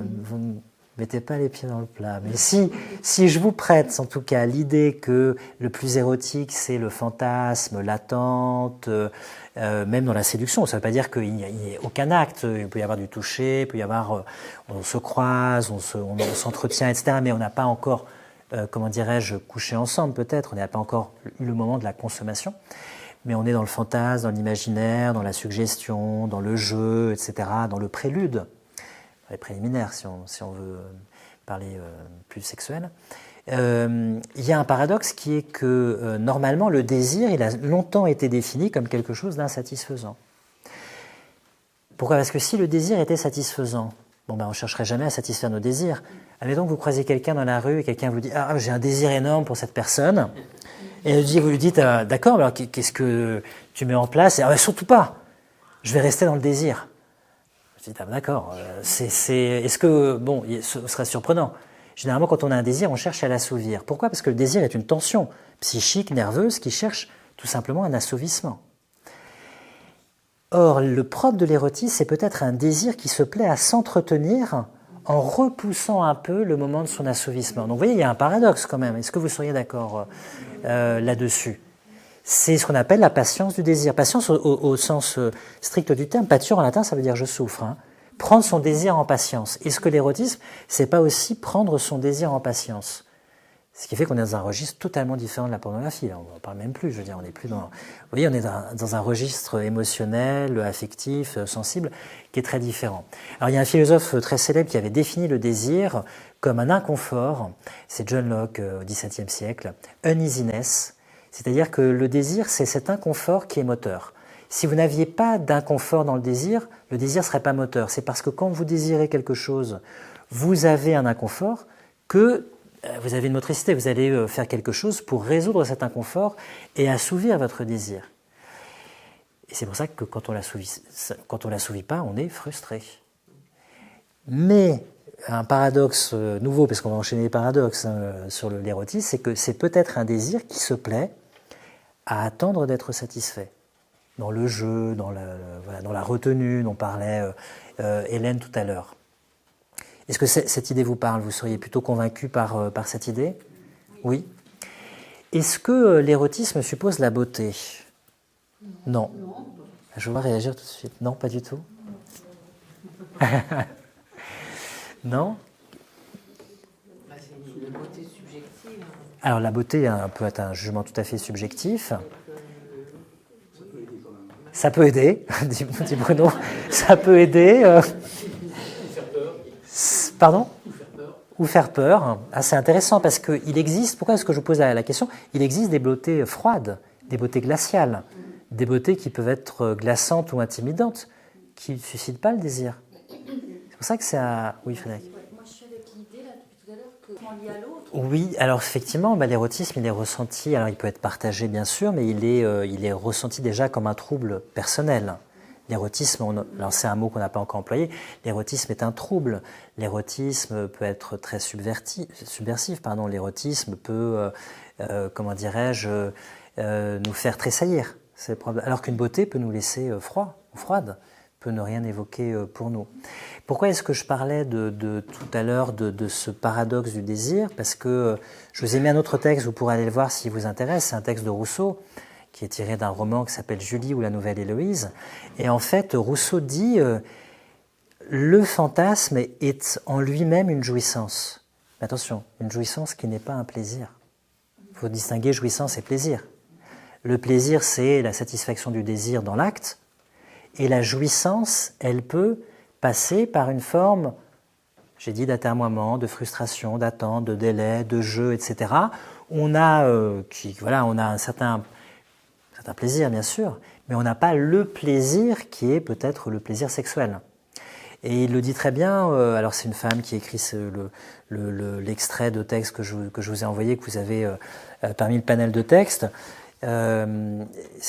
vous ne mettez pas les pieds dans le plat, mais si je vous prête en tout cas l'idée que le plus érotique c'est le fantasme, l'attente, même dans la séduction, ça ne veut pas dire qu'il n'y ait aucun acte, il peut y avoir du toucher, il peut y avoir, on se croise, on s'entretient, etc., mais on n'a pas encore comment dirais-je, coucher ensemble peut-être, on n'a pas encore eu le moment de la consommation, mais on est dans le fantasme, dans l'imaginaire, dans la suggestion, dans le jeu, etc., dans le prélude, dans les préliminaires si on veut parler plus sexuel. Il y a un paradoxe qui est que normalement le désir, il a longtemps été défini comme quelque chose d'insatisfaisant. Pourquoi? Parce que si le désir était satisfaisant, bon ben on ne chercherait jamais à satisfaire nos désirs. Admettons que vous croisez quelqu'un dans la rue et quelqu'un vous dit « Ah, j'ai un désir énorme pour cette personne ». Et vous lui dites « D'accord, alors qu'est-ce que tu mets en place ?» Et « Ah, surtout pas, je vais rester dans le désir ». Je dis « Ah, d'accord, est-ce que… » Bon, ce serait surprenant. Généralement, quand on a un désir, on cherche à l'assouvir. Pourquoi ? Parce que le désir est une tension psychique, nerveuse, qui cherche tout simplement un assouvissement. Or, le propre de l'érotisme, c'est peut-être un désir qui se plaît à s'entretenir en repoussant un peu le moment de son assouvissement. Donc vous voyez, il y a un paradoxe quand même. Est-ce que vous seriez d'accord là-dessus ? C'est ce qu'on appelle la patience du désir. Patience au sens strict du terme. Patur en latin, ça veut dire je souffre. Hein. Prendre son désir en patience. Est-ce que l'érotisme, c'est pas aussi prendre son désir en patience ? Ce qui fait qu'on est dans un registre totalement différent de la pornographie. On n'en parle même plus, je veux dire, on n'est plus dans… Vous voyez, on est dans un registre émotionnel, affectif, sensible, qui est très différent. Alors il y a un philosophe très célèbre qui avait défini le désir comme un inconfort, c'est John Locke au XVIIe siècle, uneasiness, c'est-à-dire que le désir, c'est cet inconfort qui est moteur. Si vous n'aviez pas d'inconfort dans le désir ne serait pas moteur. C'est parce que quand vous désirez quelque chose, vous avez un inconfort que vous avez une motricité, vous allez faire quelque chose pour résoudre cet inconfort et assouvir votre désir. Et c'est pour ça que quand on l'assouvit pas, on est frustré. Mais un paradoxe nouveau, parce qu'on va enchaîner les paradoxes sur l'érotisme, c'est que c'est peut-être un désir qui se plaît à attendre d'être satisfait. Dans le jeu, dans la retenue dont parlait Hélène tout à l'heure. Est-ce que cette idée vous parle ? Vous seriez plutôt convaincu par cette idée ? Oui. Est-ce que l'érotisme suppose la beauté ? Non. Je vais réagir tout de suite. Non, pas du tout. Non ? C'est une beauté subjective. Alors la beauté peut être un jugement tout à fait subjectif. Ça peut aider, dit Bruno. Ça peut aider. Pardon ? Ou faire peur. Ah, c'est intéressant parce qu'il existe, pourquoi est-ce que je vous pose la question ? Il existe des beautés froides, des beautés glaciales, des beautés qui peuvent être glaçantes ou intimidantes, qui ne suscitent pas le désir. C'est pour ça que c'est un… Oui, Frédéric. Moi, je suis avec l'idée, là, depuis tout à l'heure, que on lie à l'autre. Oui, alors effectivement, l'érotisme, il est ressenti, alors il peut être partagé bien sûr, mais il est ressenti déjà comme un trouble personnel. L'érotisme, alors c'est un mot qu'on n'a pas encore employé, l'érotisme est un trouble. L'érotisme peut être très subversif. L'érotisme peut, comment dirais-je, nous faire tressaillir. Alors qu'une beauté peut nous laisser froid ou froide, peut ne rien évoquer pour nous. Pourquoi est-ce que je parlais de tout à l'heure de ce paradoxe du désir ? Parce que je vous ai mis un autre texte, vous pourrez aller le voir s'il vous intéresse, c'est un texte de Rousseau, qui est tiré d'un roman qui s'appelle Julie ou la Nouvelle Héloïse. Et en fait, Rousseau dit le fantasme est en lui-même une jouissance. Mais attention, une jouissance qui n'est pas un plaisir. Il faut distinguer jouissance et plaisir. Le plaisir, c'est la satisfaction du désir dans l'acte, et la jouissance, elle peut passer par une forme, j'ai dit, d'atermoiement, de frustration, d'attente, de délai, de jeu, etc. On a un certain plaisir, bien sûr, mais on n'a pas le plaisir qui est peut-être le plaisir sexuel. Et il le dit très bien, alors c'est une femme qui écrit l'extrait de texte que je vous ai envoyé, que vous avez parmi le panel de textes. C'est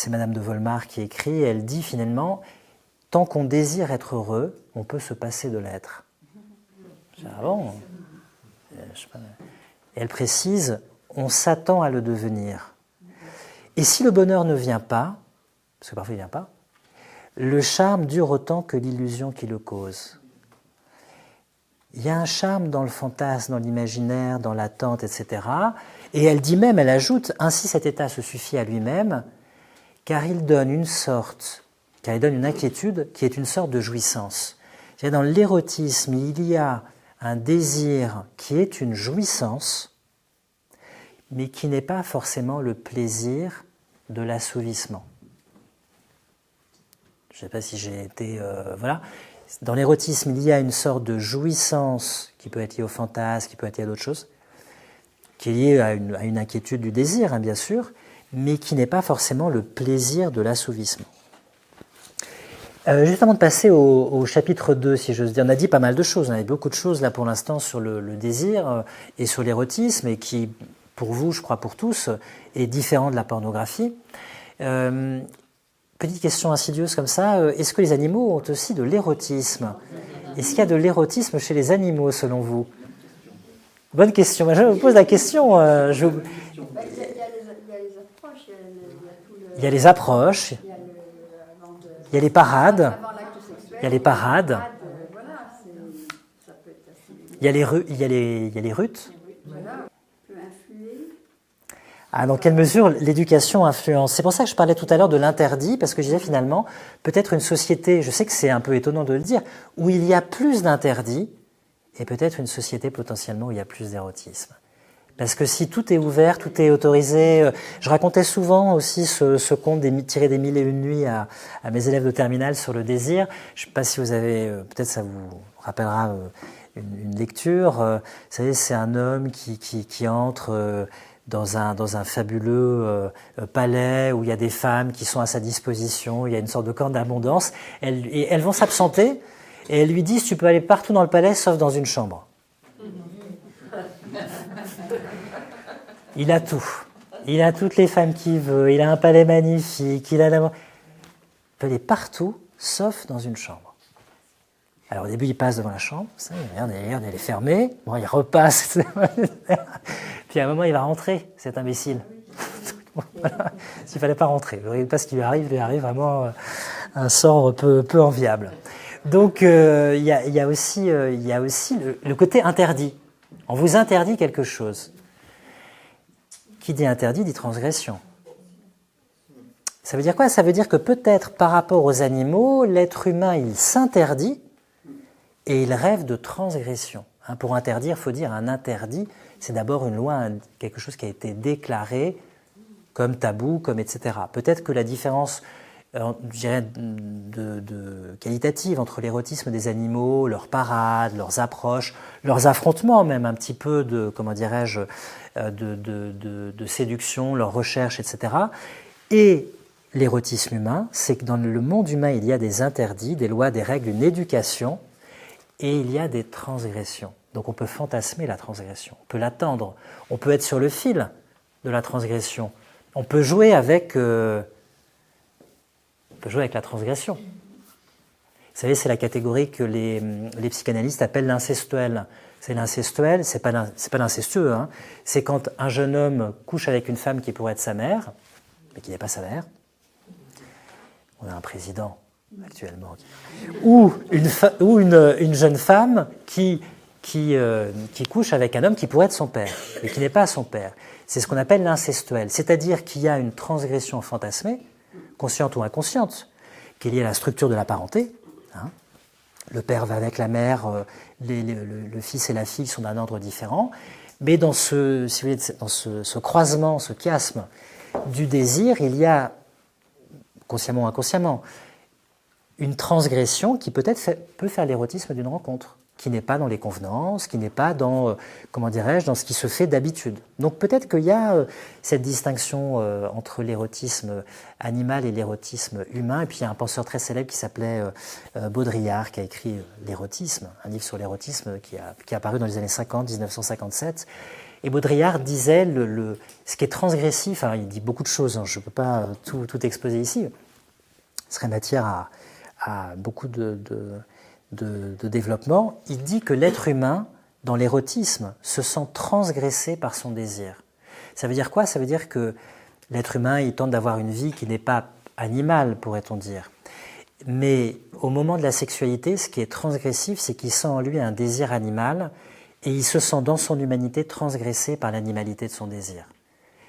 Madame de Volmar qui écrit, elle dit finalement, tant qu'on désire être heureux, on peut se passer de l'être. Ah bon ? Et elle précise, on s'attend à le devenir. Et si le bonheur ne vient pas, parce que parfois il ne vient pas, le charme dure autant que l'illusion qui le cause. Il y a un charme dans le fantasme, dans l'imaginaire, dans l'attente, etc. Et elle dit même, elle ajoute, ainsi cet état se suffit à lui-même, car il donne une inquiétude qui est une sorte de jouissance. C'est-à-dire dans l'érotisme, il y a un désir qui est une jouissance, mais qui n'est pas forcément le plaisir de l'assouvissement. Je ne sais pas si j'ai été… voilà. Dans l'érotisme, il y a une sorte de jouissance qui peut être liée au fantasme, qui peut être liée à d'autres choses, qui est liée à une inquiétude du désir, hein, bien sûr, mais qui n'est pas forcément le plaisir de l'assouvissement. Juste avant de passer au chapitre 2, si j'ose dire, on a dit pas mal de choses. On a dit beaucoup de choses là pour l'instant sur le désir et sur l'érotisme, et qui, pour vous, je crois pour tous, est différent de la pornographie. Petite question insidieuse comme ça, est-ce que les animaux ont aussi de l'érotisme? Est-ce qu'il y a de l'érotisme chez les animaux, selon vous? Bonne question. Moi, je vous pose la question. Il y a les approches, Il y a les approches, il y a les parades, avant l'acte sexuel. il y a les parades, Voilà, ça peut être assez. il y a les rutes. Voilà, peut influer. Ah, dans quelle mesure l'éducation influence? C'est pour ça que je parlais tout à l'heure de l'interdit, parce que je disais finalement, peut-être une société, je sais que c'est un peu étonnant de le dire, où il y a plus d'interdits, et peut-être une société potentiellement où il y a plus d'érotisme. Parce que si tout est ouvert, tout est autorisé, je racontais souvent aussi ce conte tiré des 1001 nuits à mes élèves de terminale sur le désir. Je ne sais pas si vous avez, peut-être ça vous rappellera une lecture. Vous savez, c'est un homme qui entre dans un fabuleux palais où il y a des femmes qui sont à sa disposition, il y a une sorte de corne d'abondance, et elles vont s'absenter, et elles lui disent « tu peux aller partout dans le palais sauf dans une chambre ». Il a tout. Il a toutes les femmes qu'il veut, il a un palais magnifique, il peut aller partout sauf dans une chambre. Alors au début, il passe devant la chambre, ça, regarde, elle est fermée, bon, il repasse, puis à un moment, il va rentrer, cet imbécile. Voilà. S'il ne fallait pas rentrer, parce qu'il lui arrive vraiment un sort peu enviable. Donc il y a aussi le côté interdit. On vous interdit quelque chose. Qui dit interdit dit transgression. Ça veut dire quoi? Ça veut dire que peut-être par rapport aux animaux, l'être humain, il s'interdit et il rêve de transgression. Pour interdire, il faut dire un interdit, c'est d'abord une loi, quelque chose qui a été déclaré comme tabou, comme etc. Peut-être que la différence, je dirais, qualitative entre l'érotisme des animaux, leurs parades, leurs approches, leurs affrontements même, un petit peu de, comment dirais-je, de séduction, leurs recherches, etc. Et l'érotisme humain, c'est que dans le monde humain, il y a des interdits, des lois, des règles, une éducation, et il y a des transgressions. Donc on peut fantasmer la transgression, on peut l'attendre, on peut être sur le fil de la transgression, on peut jouer avec la transgression. Vous savez, c'est la catégorie que les psychanalystes appellent l'incestuel. C'est l'incestuel, c'est pas l'incestueux, hein. C'est quand un jeune homme couche avec une femme qui pourrait être sa mère, mais qui n'est pas sa mère. On a un président actuellement. Ou une jeune femme qui couche avec un homme qui pourrait être son père, mais qui n'est pas son père. C'est ce qu'on appelle l'incestuel, c'est-à-dire qu'il y a une transgression fantasmée, consciente ou inconsciente, qui est liée à la structure de la parenté. Hein. Le père va avec la mère, le fils et la fille sont d'un ordre différent, mais dans ce croisement, ce chiasme du désir, il y a, consciemment ou inconsciemment, une transgression qui peut-être peut faire l'érotisme d'une rencontre, qui n'est pas dans les convenances, qui n'est pas dans, dans ce qui se fait d'habitude. Donc peut-être qu'il y a cette distinction entre l'érotisme animal et l'érotisme humain. Et puis il y a un penseur très célèbre qui s'appelait Baudrillard, qui a écrit L'érotisme, un livre sur l'érotisme qui est apparu dans les années 50, 1957. Et Baudrillard disait ce qui est transgressif, alors il dit beaucoup de choses, hein, je ne peux pas tout exposer ici, ce serait matière à beaucoup de développement. Il dit que l'être humain, dans l'érotisme, se sent transgressé par son désir. Ça veut dire quoi? Ça veut dire que l'être humain, il tente d'avoir une vie qui n'est pas animale, pourrait-on dire. Mais au moment de la sexualité, ce qui est transgressif, c'est qu'il sent en lui un désir animal et il se sent dans son humanité transgressé par l'animalité de son désir.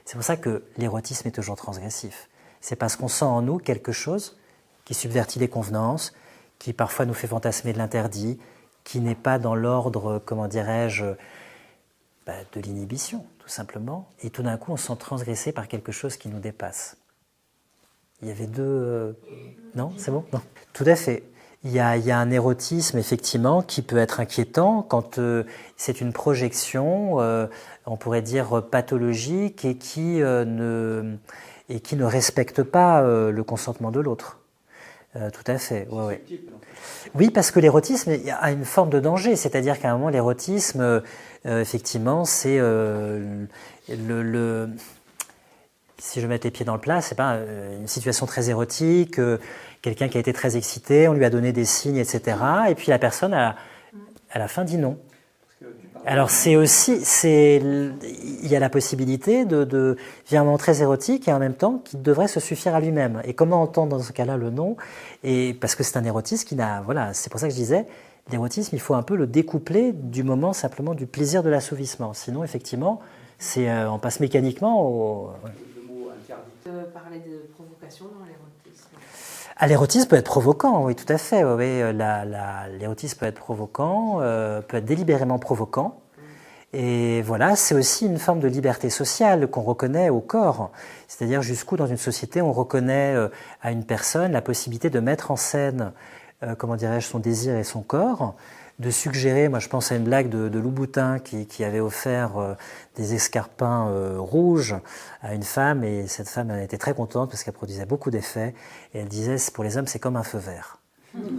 C'est pour ça que l'érotisme est toujours transgressif. C'est parce qu'on sent en nous quelque chose qui subvertit les convenances, qui parfois nous fait fantasmer de l'interdit, qui n'est pas dans l'ordre, de l'inhibition, tout simplement. Et tout d'un coup, on se sent transgressé par quelque chose qui nous dépasse. Il y avait deux... Non, c'est bon? Non. Tout à fait. Il y a un érotisme, effectivement, qui peut être inquiétant quand c'est une projection, on pourrait dire pathologique, et qui ne respecte pas le consentement de l'autre. Tout à fait, ouais, ouais. Subtil, non. Oui, parce que l'érotisme a une forme de danger, c'est-à-dire qu'à un moment, l'érotisme, effectivement, c'est si je mets les pieds dans le plat, c'est pas une situation très érotique, quelqu'un qui a été très excité, on lui a donné des signes, etc. Et puis la personne, à la fin, dit non. Parce que tu parles- Alors il y a la possibilité de via un moment très érotique et en même temps qui devrait se suffire à lui-même. Et comment entendre dans ce cas-là le non? Et parce que c'est un érotisme qui n'a, voilà, c'est pour ça que je disais, l'érotisme, il faut un peu le découpler du moment simplement du plaisir de l'assouvissement. Sinon, effectivement, on passe mécaniquement au. Ouais. Le mot interdit. Parler de provocation dans l'érotisme. Ah, l'érotisme peut être provoquant, oui, tout à fait. Oui, l'érotisme peut être provoquant, peut être délibérément provoquant. Et voilà, c'est aussi une forme de liberté sociale qu'on reconnaît au corps. C'est-à-dire jusqu'où dans une société on reconnaît à une personne la possibilité de mettre en scène, comment dirais-je, son désir et son corps, de suggérer, moi je pense à une blague de Louboutin qui avait offert des escarpins rouges à une femme, et cette femme elle était très contente parce qu'elle produisait beaucoup d'effets, et elle disait pour les hommes c'est comme un feu vert.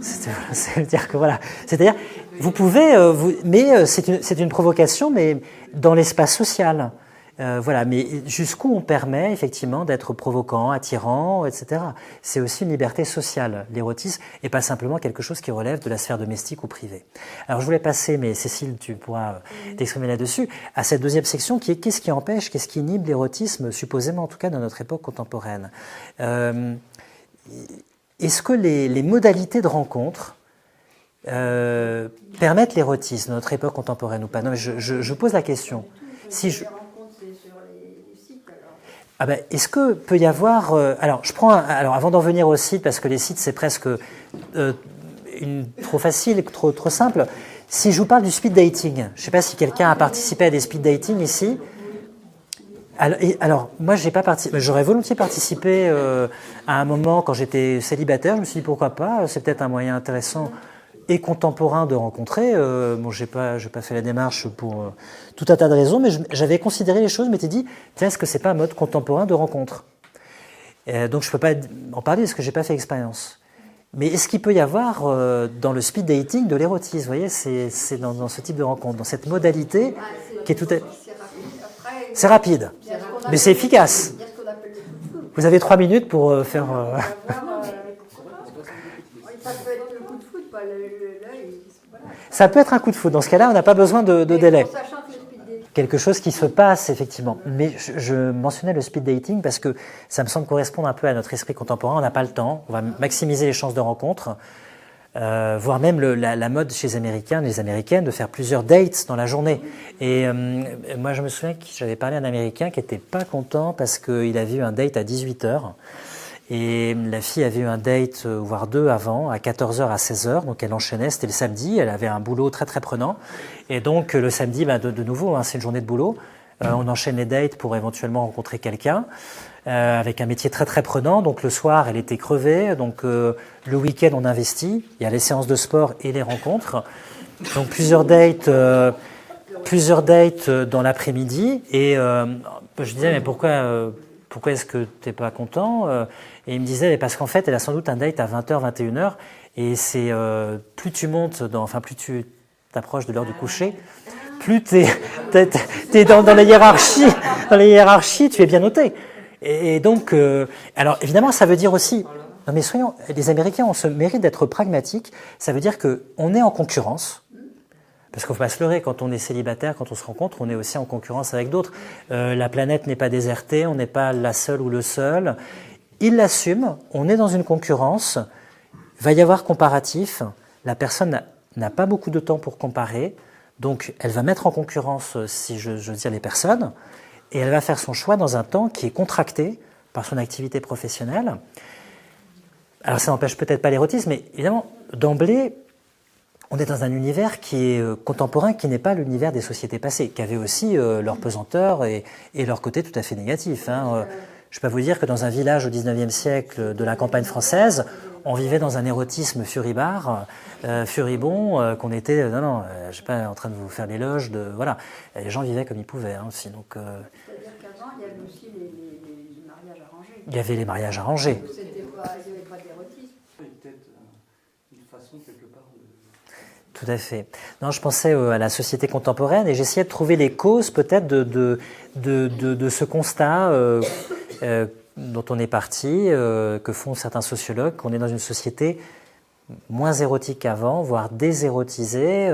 C'est-à-dire que voilà, c'est-à-dire vous pouvez, mais c'est une provocation, mais dans l'espace social. Voilà, mais jusqu'où on permet effectivement d'être provoquant, attirant, etc. C'est aussi une liberté sociale, l'érotisme, et pas simplement quelque chose qui relève de la sphère domestique ou privée. Alors je voulais passer, mais Cécile, tu pourras t'exprimer là-dessus, à cette deuxième section qui est qu'est-ce qui empêche, qu'est-ce qui inhibe l'érotisme, supposément en tout cas dans notre époque contemporaine. Est-ce que les modalités de rencontre permettent l'érotisme dans notre époque contemporaine ou pas? Non, mais je pose la question. Si je... Les rencontres, c'est sur les sites, alors. Ah ben, est-ce que peut y avoir... alors, alors, avant d'en venir au site, parce que les sites, c'est presque trop facile, trop simple. Si je vous parle du speed dating, je ne sais pas si quelqu'un a participé à des speed dating ici. Alors, moi, j'ai pas participé. J'aurais volontiers participé à un moment quand j'étais célibataire. Je me suis dit pourquoi pas. C'est peut-être un moyen intéressant et contemporain de rencontrer. Bon, j'ai pas fait la démarche pour tout un tas de raisons, mais j'avais considéré les choses. Je m'étais dit, tiens, est-ce que c'est pas un mode contemporain de rencontre? Donc, je peux pas en parler parce que j'ai pas fait expérience. Mais est-ce qu'il peut y avoir dans le speed dating de l'érotisme? Vous voyez, c'est dans ce type de rencontre, dans cette modalité qui est tout à... C'est rapide, mais c'est efficace. Il y a ce qu'on appelle le coup de foudre. Vous avez 3 minutes pour faire... Ça peut être le coup de foudre, pas l'œil. Voilà. Ça peut être un coup de foudre. Dans ce cas-là, on n'a pas besoin de délai. En sachant que le speed dating, Quelque chose qui se passe, effectivement. Mais je mentionnais le speed dating parce que ça me semble correspondre un peu à notre esprit contemporain. On n'a pas le temps. On va maximiser les chances de rencontre. Voire même la mode chez les Américaines, de faire plusieurs dates dans la journée. Et moi, je me souviens que j'avais parlé à un Américain qui n'était pas content parce qu'il avait eu un date à 18h. Et la fille avait eu un date, voire 2 avant, à 14h à 16h. Donc elle enchaînait, c'était le samedi. Elle avait un boulot très très prenant. Et donc le samedi, de nouveau, c'est une journée de boulot. On enchaîne les dates pour éventuellement rencontrer quelqu'un. Avec un métier très très prenant, donc le soir elle était crevée, donc le week-end on investit, il y a les séances de sport et les rencontres, donc plusieurs dates dans l'après-midi, et je disais mais pourquoi est-ce que t'es pas content? Et il me disait mais parce qu'en fait elle a sans doute un date à 20h, 21h, et c'est plus tu montes, plus tu t'approches de l'heure du coucher, plus t'es dans la hiérarchie, tu es bien noté. Et donc, alors évidemment, ça veut dire aussi, non mais les Américains ont ce mérite d'être pragmatiques, ça veut dire qu'on est en concurrence, parce qu'il ne faut pas se leurrer, quand on est célibataire, quand on se rencontre, on est aussi en concurrence avec d'autres. La planète n'est pas désertée, on n'est pas la seule ou le seul. Ils l'assument, on est dans une concurrence, il va y avoir comparatif, la personne n'a pas beaucoup de temps pour comparer, donc elle va mettre en concurrence, si je veux dire, les personnes, et elle va faire son choix dans un temps qui est contracté par son activité professionnelle. Alors ça n'empêche peut-être pas l'érotisme, mais évidemment, d'emblée, on est dans un univers qui est contemporain, qui n'est pas l'univers des sociétés passées, qui avaient aussi leur pesanteur et leur côté tout à fait négatif. Je peux vous dire que dans un village au XIXe siècle de la campagne française, on vivait dans un érotisme furibond, qu'on était, je ne suis pas en train de vous faire l'éloge voilà, les gens vivaient comme ils pouvaient aussi. Donc, c'est-à-dire qu'avant, il y avait aussi les mariages arrangés. il y avait les mariages arrangés. Il n'y avait pas d'érotisme. Une façon, quelque part, Tout à fait. Non, je pensais à la société contemporaine et j'essayais de trouver les causes peut-être de ce constat dont on est parti, que font certains sociologues, qu'on est dans une société moins érotique qu'avant, voire désérotisée.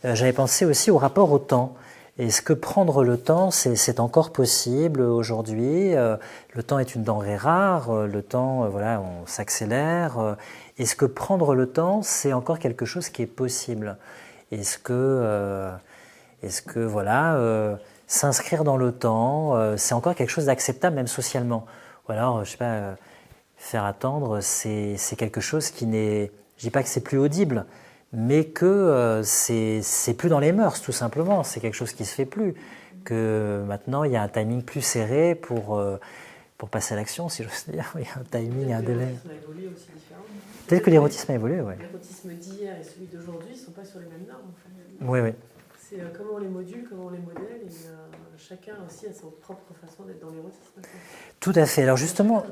J'avais pensé aussi au rapport au temps. Est-ce que prendre le temps, c'est encore possible aujourd'hui? Le temps est une denrée rare, le temps, voilà, on s'accélère. Est-ce que prendre le temps, c'est encore quelque chose qui est possible? Est-ce que voilà, s'inscrire dans le temps, c'est encore quelque chose d'acceptable, même socialement? Ou alors, je sais pas, faire attendre, c'est quelque chose qui n'est, je dis pas que c'est plus audible, mais que c'est plus dans les mœurs, tout simplement. C'est quelque chose qui se fait plus. Que maintenant, il y a un timing plus serré pour passer à l'action, si j'ose dire. Il y a un timing, un délai. L'érotisme a évolué aussi différemment. Peut-être que l'érotisme a évolué, oui. L'érotisme d'hier et celui d'aujourd'hui ne sont pas sur les mêmes normes. En fait. Oui, oui. C'est comment on les module, comment on les modèle, et chacun aussi a sa propre façon d'être dans l'érotisme. Tout à fait. Alors justement,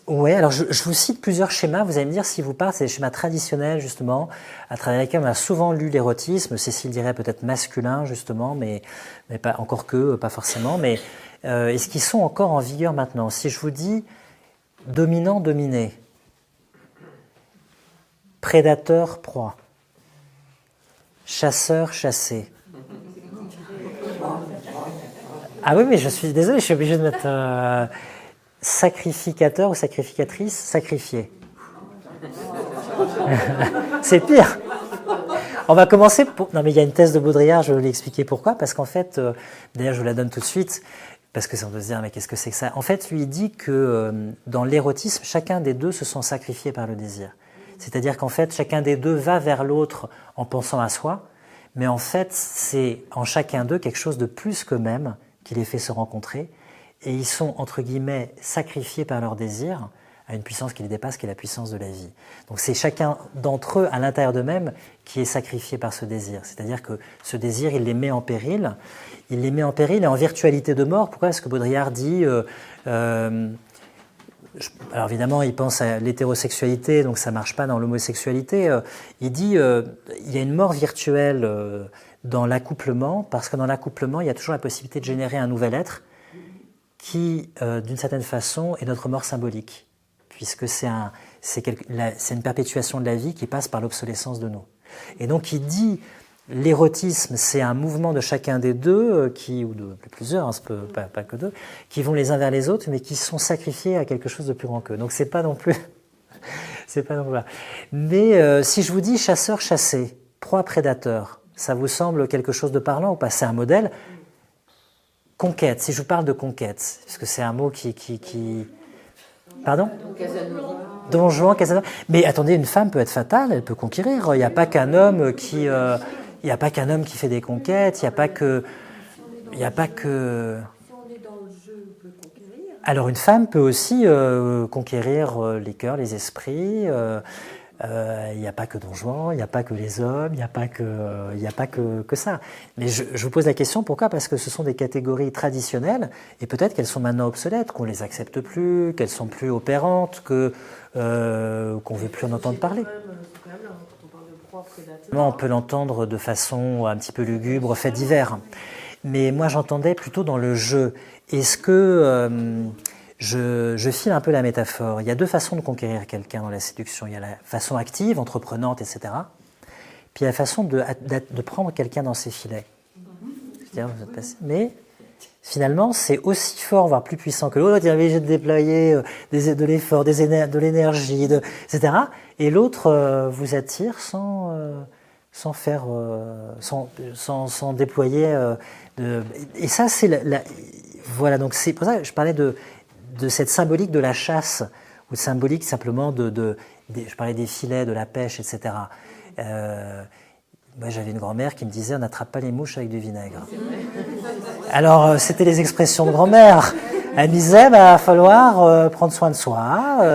ouais. Alors je vous cite plusieurs schémas. Vous allez me dire si vous parlez, c'est des schémas traditionnels justement, à travers lesquels on a souvent lu l'érotisme. Cécile dirait peut-être masculin justement, mais pas encore que, pas forcément. Mais est-ce qu'ils sont encore en vigueur maintenant? Si je vous dis dominant, dominé, prédateur, proie, chasseur, chassé. Ah oui, mais je suis désolé, je suis obligé de mettre sacrificateur ou sacrificatrice, sacrifié. C'est pire. On va commencer Non, mais il y a une thèse de Baudrillard, je vais l'expliquer pourquoi. Parce qu'en fait, d'ailleurs, je vous la donne tout de suite, parce que ça on peut se dire, mais qu'est-ce que c'est que ça? En fait, lui, il dit que dans l'érotisme, chacun des deux se sent sacrifié par le désir. C'est-à-dire qu'en fait, chacun des deux va vers l'autre en pensant à soi, mais en fait, c'est en chacun d'eux quelque chose de plus qu'eux-mêmes qui les fait se rencontrer, et ils sont, entre guillemets, sacrifiés par leur désir à une puissance qui les dépasse, qui est la puissance de la vie. Donc c'est chacun d'entre eux, à l'intérieur d'eux-mêmes, qui est sacrifié par ce désir. C'est-à-dire que ce désir, il les met en péril, et en virtualité de mort. Pourquoi est-ce que Baudrillard dit... alors évidemment, il pense à l'hétérosexualité, donc ça ne marche pas dans l'homosexualité. Il dit il y a une mort virtuelle dans l'accouplement, parce que dans l'accouplement, il y a toujours la possibilité de générer un nouvel être qui, d'une certaine façon, est notre mort symbolique, puisque c'est une perpétuation de la vie qui passe par l'obsolescence de nous. Et donc il dit l'érotisme, c'est un mouvement de chacun des deux, ou de plusieurs, hein, pas que deux, qui vont les uns vers les autres, mais qui sont sacrifiés à quelque chose de plus grand qu'eux. Donc c'est pas non plus... c'est pas non plus... Mais si je vous dis chasseur, chassé, proie, prédateur, ça vous semble quelque chose de parlant ou pas? C'est un modèle. Conquête, si je vous parle de conquête, parce que c'est un mot qui... Pardon? Don Juan, Casanova. Mais attendez, une femme peut être fatale, elle peut conquérir. Il n'y a pas qu'un homme qui... Il n'y a pas qu'un homme qui fait des conquêtes, il n'y a pas que... Si on est dans le jeu, on peut conquérir. Alors une femme peut aussi conquérir les cœurs, les esprits. Il n'y a pas que Don Juan, il n'y a pas que les hommes, il n'y a pas que ça. Mais je vous pose la question, pourquoi? Parce que ce sont des catégories traditionnelles, et peut-être qu'elles sont maintenant obsolètes, qu'on ne les accepte plus, qu'elles sont plus opérantes, qu'on ne veut plus en entendre parler. On peut l'entendre de façon un petit peu lugubre, fait divers. Mais moi, j'entendais plutôt dans le jeu. Est-ce que je file un peu la métaphore? Il y a deux façons de conquérir quelqu'un dans la séduction. Il y a la façon active, entreprenante, etc. Puis il y a la façon de prendre quelqu'un dans ses filets. Mais finalement, c'est aussi fort, voire plus puissant que l'autre. Il est obligé de déployer de l'effort, de l'énergie, etc. Et l'autre vous attire sans déployer. Et ça, c'est voilà. Donc c'est pour ça que je parlais de cette symbolique de la chasse, ou symbolique simplement je parlais des filets, de la pêche, etc. Moi, j'avais une grand-mère qui me disait « on n'attrape pas les mouches avec du vinaigre ». Alors, c'était les expressions de grand-mère. Elle me disait « il va falloir prendre soin de soi,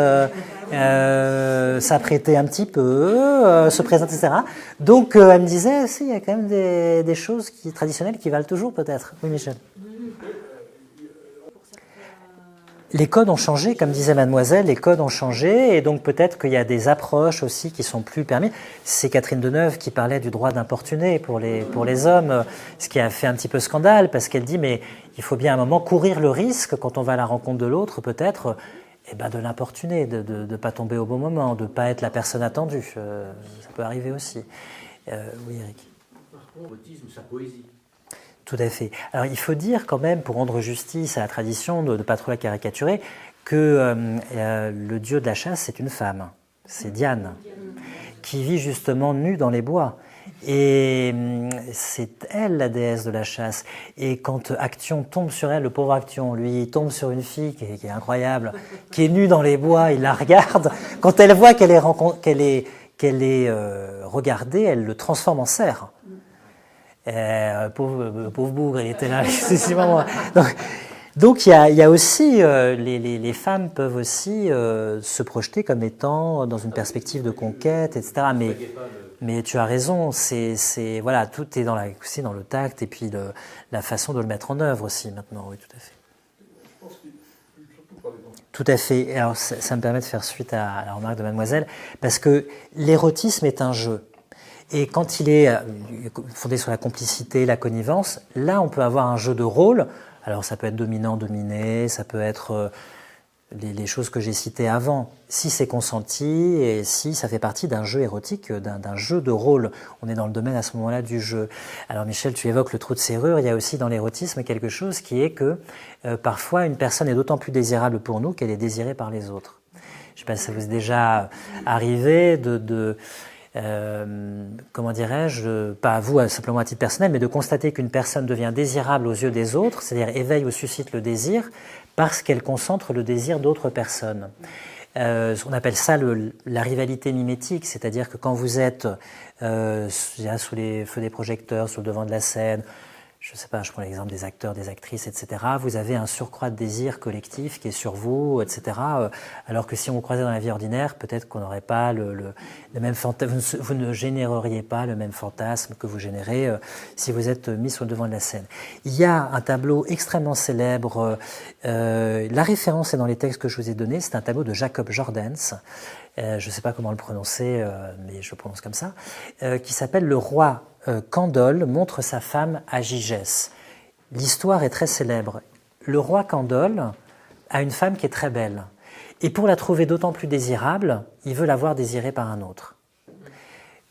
s'apprêter un petit peu, se présenter, etc. » Donc, elle me disait « il y a quand même des choses traditionnelles qui valent toujours peut-être ». Oui, Michel. Les codes ont changé, comme disait Mademoiselle, les codes ont changé, et donc peut-être qu'il y a des approches aussi qui sont plus permises. C'est Catherine Deneuve qui parlait du droit d'importuner pour les hommes, ce qui a fait un petit peu scandale, parce qu'elle dit, mais il faut bien à un moment courir le risque, quand on va à la rencontre de l'autre, peut-être, de l'importuner, de ne pas tomber au bon moment, de ne pas être la personne attendue. Ça peut arriver aussi. Oui, Eric. Par contre, l'érotisme, sa poésie. Tout à fait. Alors il faut dire quand même, pour rendre justice à la tradition, de ne pas trop la caricaturer, que le dieu de la chasse, c'est une femme. C'est Diane, qui vit justement nue dans les bois. Et c'est elle la déesse de la chasse. Et quand Action tombe sur elle, le pauvre Action, lui, il tombe sur une fille qui est incroyable, qui est nue dans les bois, il la regarde. Quand elle voit qu'elle est regardée, elle le transforme en cerf. Pauvre bougre, il était là. Donc il y a aussi, les femmes peuvent aussi se projeter comme étant dans une perspective de conquête, etc. Mais tu as raison, voilà, tout est aussi dans le tact et puis la façon de le mettre en œuvre aussi maintenant, oui, tout à fait. Tout à fait. Alors ça me permet de faire suite à la remarque de Mademoiselle, parce que l'érotisme est un jeu. Et quand il est fondé sur la complicité, la connivence, là on peut avoir un jeu de rôle. Alors ça peut être dominant-dominé, ça peut être les choses que j'ai citées avant. Si c'est consenti et si ça fait partie d'un jeu érotique, d'un jeu de rôle, on est dans le domaine à ce moment-là du jeu. Alors Michel, tu évoques le trou de serrure, il y a aussi dans l'érotisme quelque chose qui est que parfois une personne est d'autant plus désirable pour nous qu'elle est désirée par les autres. Je ne sais pas si ça vous est déjà arrivé comment dirais-je, pas à vous simplement à titre personnel, mais de constater qu'une personne devient désirable aux yeux des autres, c'est-à-dire éveille ou suscite le désir, parce qu'elle concentre le désir d'autres personnes. On appelle ça la rivalité mimétique, c'est-à-dire que quand vous êtes sous les feux des projecteurs, sur le devant de la scène, je ne sais pas, je prends l'exemple des acteurs, des actrices, etc. Vous avez un surcroît de désir collectif qui est sur vous, etc. Alors que si on vous croisait dans la vie ordinaire, peut-être qu'on n'aurait pas le même fantasme, vous ne généreriez pas le même fantasme que vous générez si vous êtes mis sur le devant de la scène. Il y a un tableau extrêmement célèbre, la référence est dans les textes que je vous ai donnés, c'est un tableau de Jacob Jordaens, je ne sais pas comment le prononcer, mais je le prononce comme ça, qui s'appelle Le roi Candole montre sa femme à Gigès. L'histoire est très célèbre. Le roi Candole a une femme qui est très belle. Et pour la trouver d'autant plus désirable, il veut la voir désirée par un autre.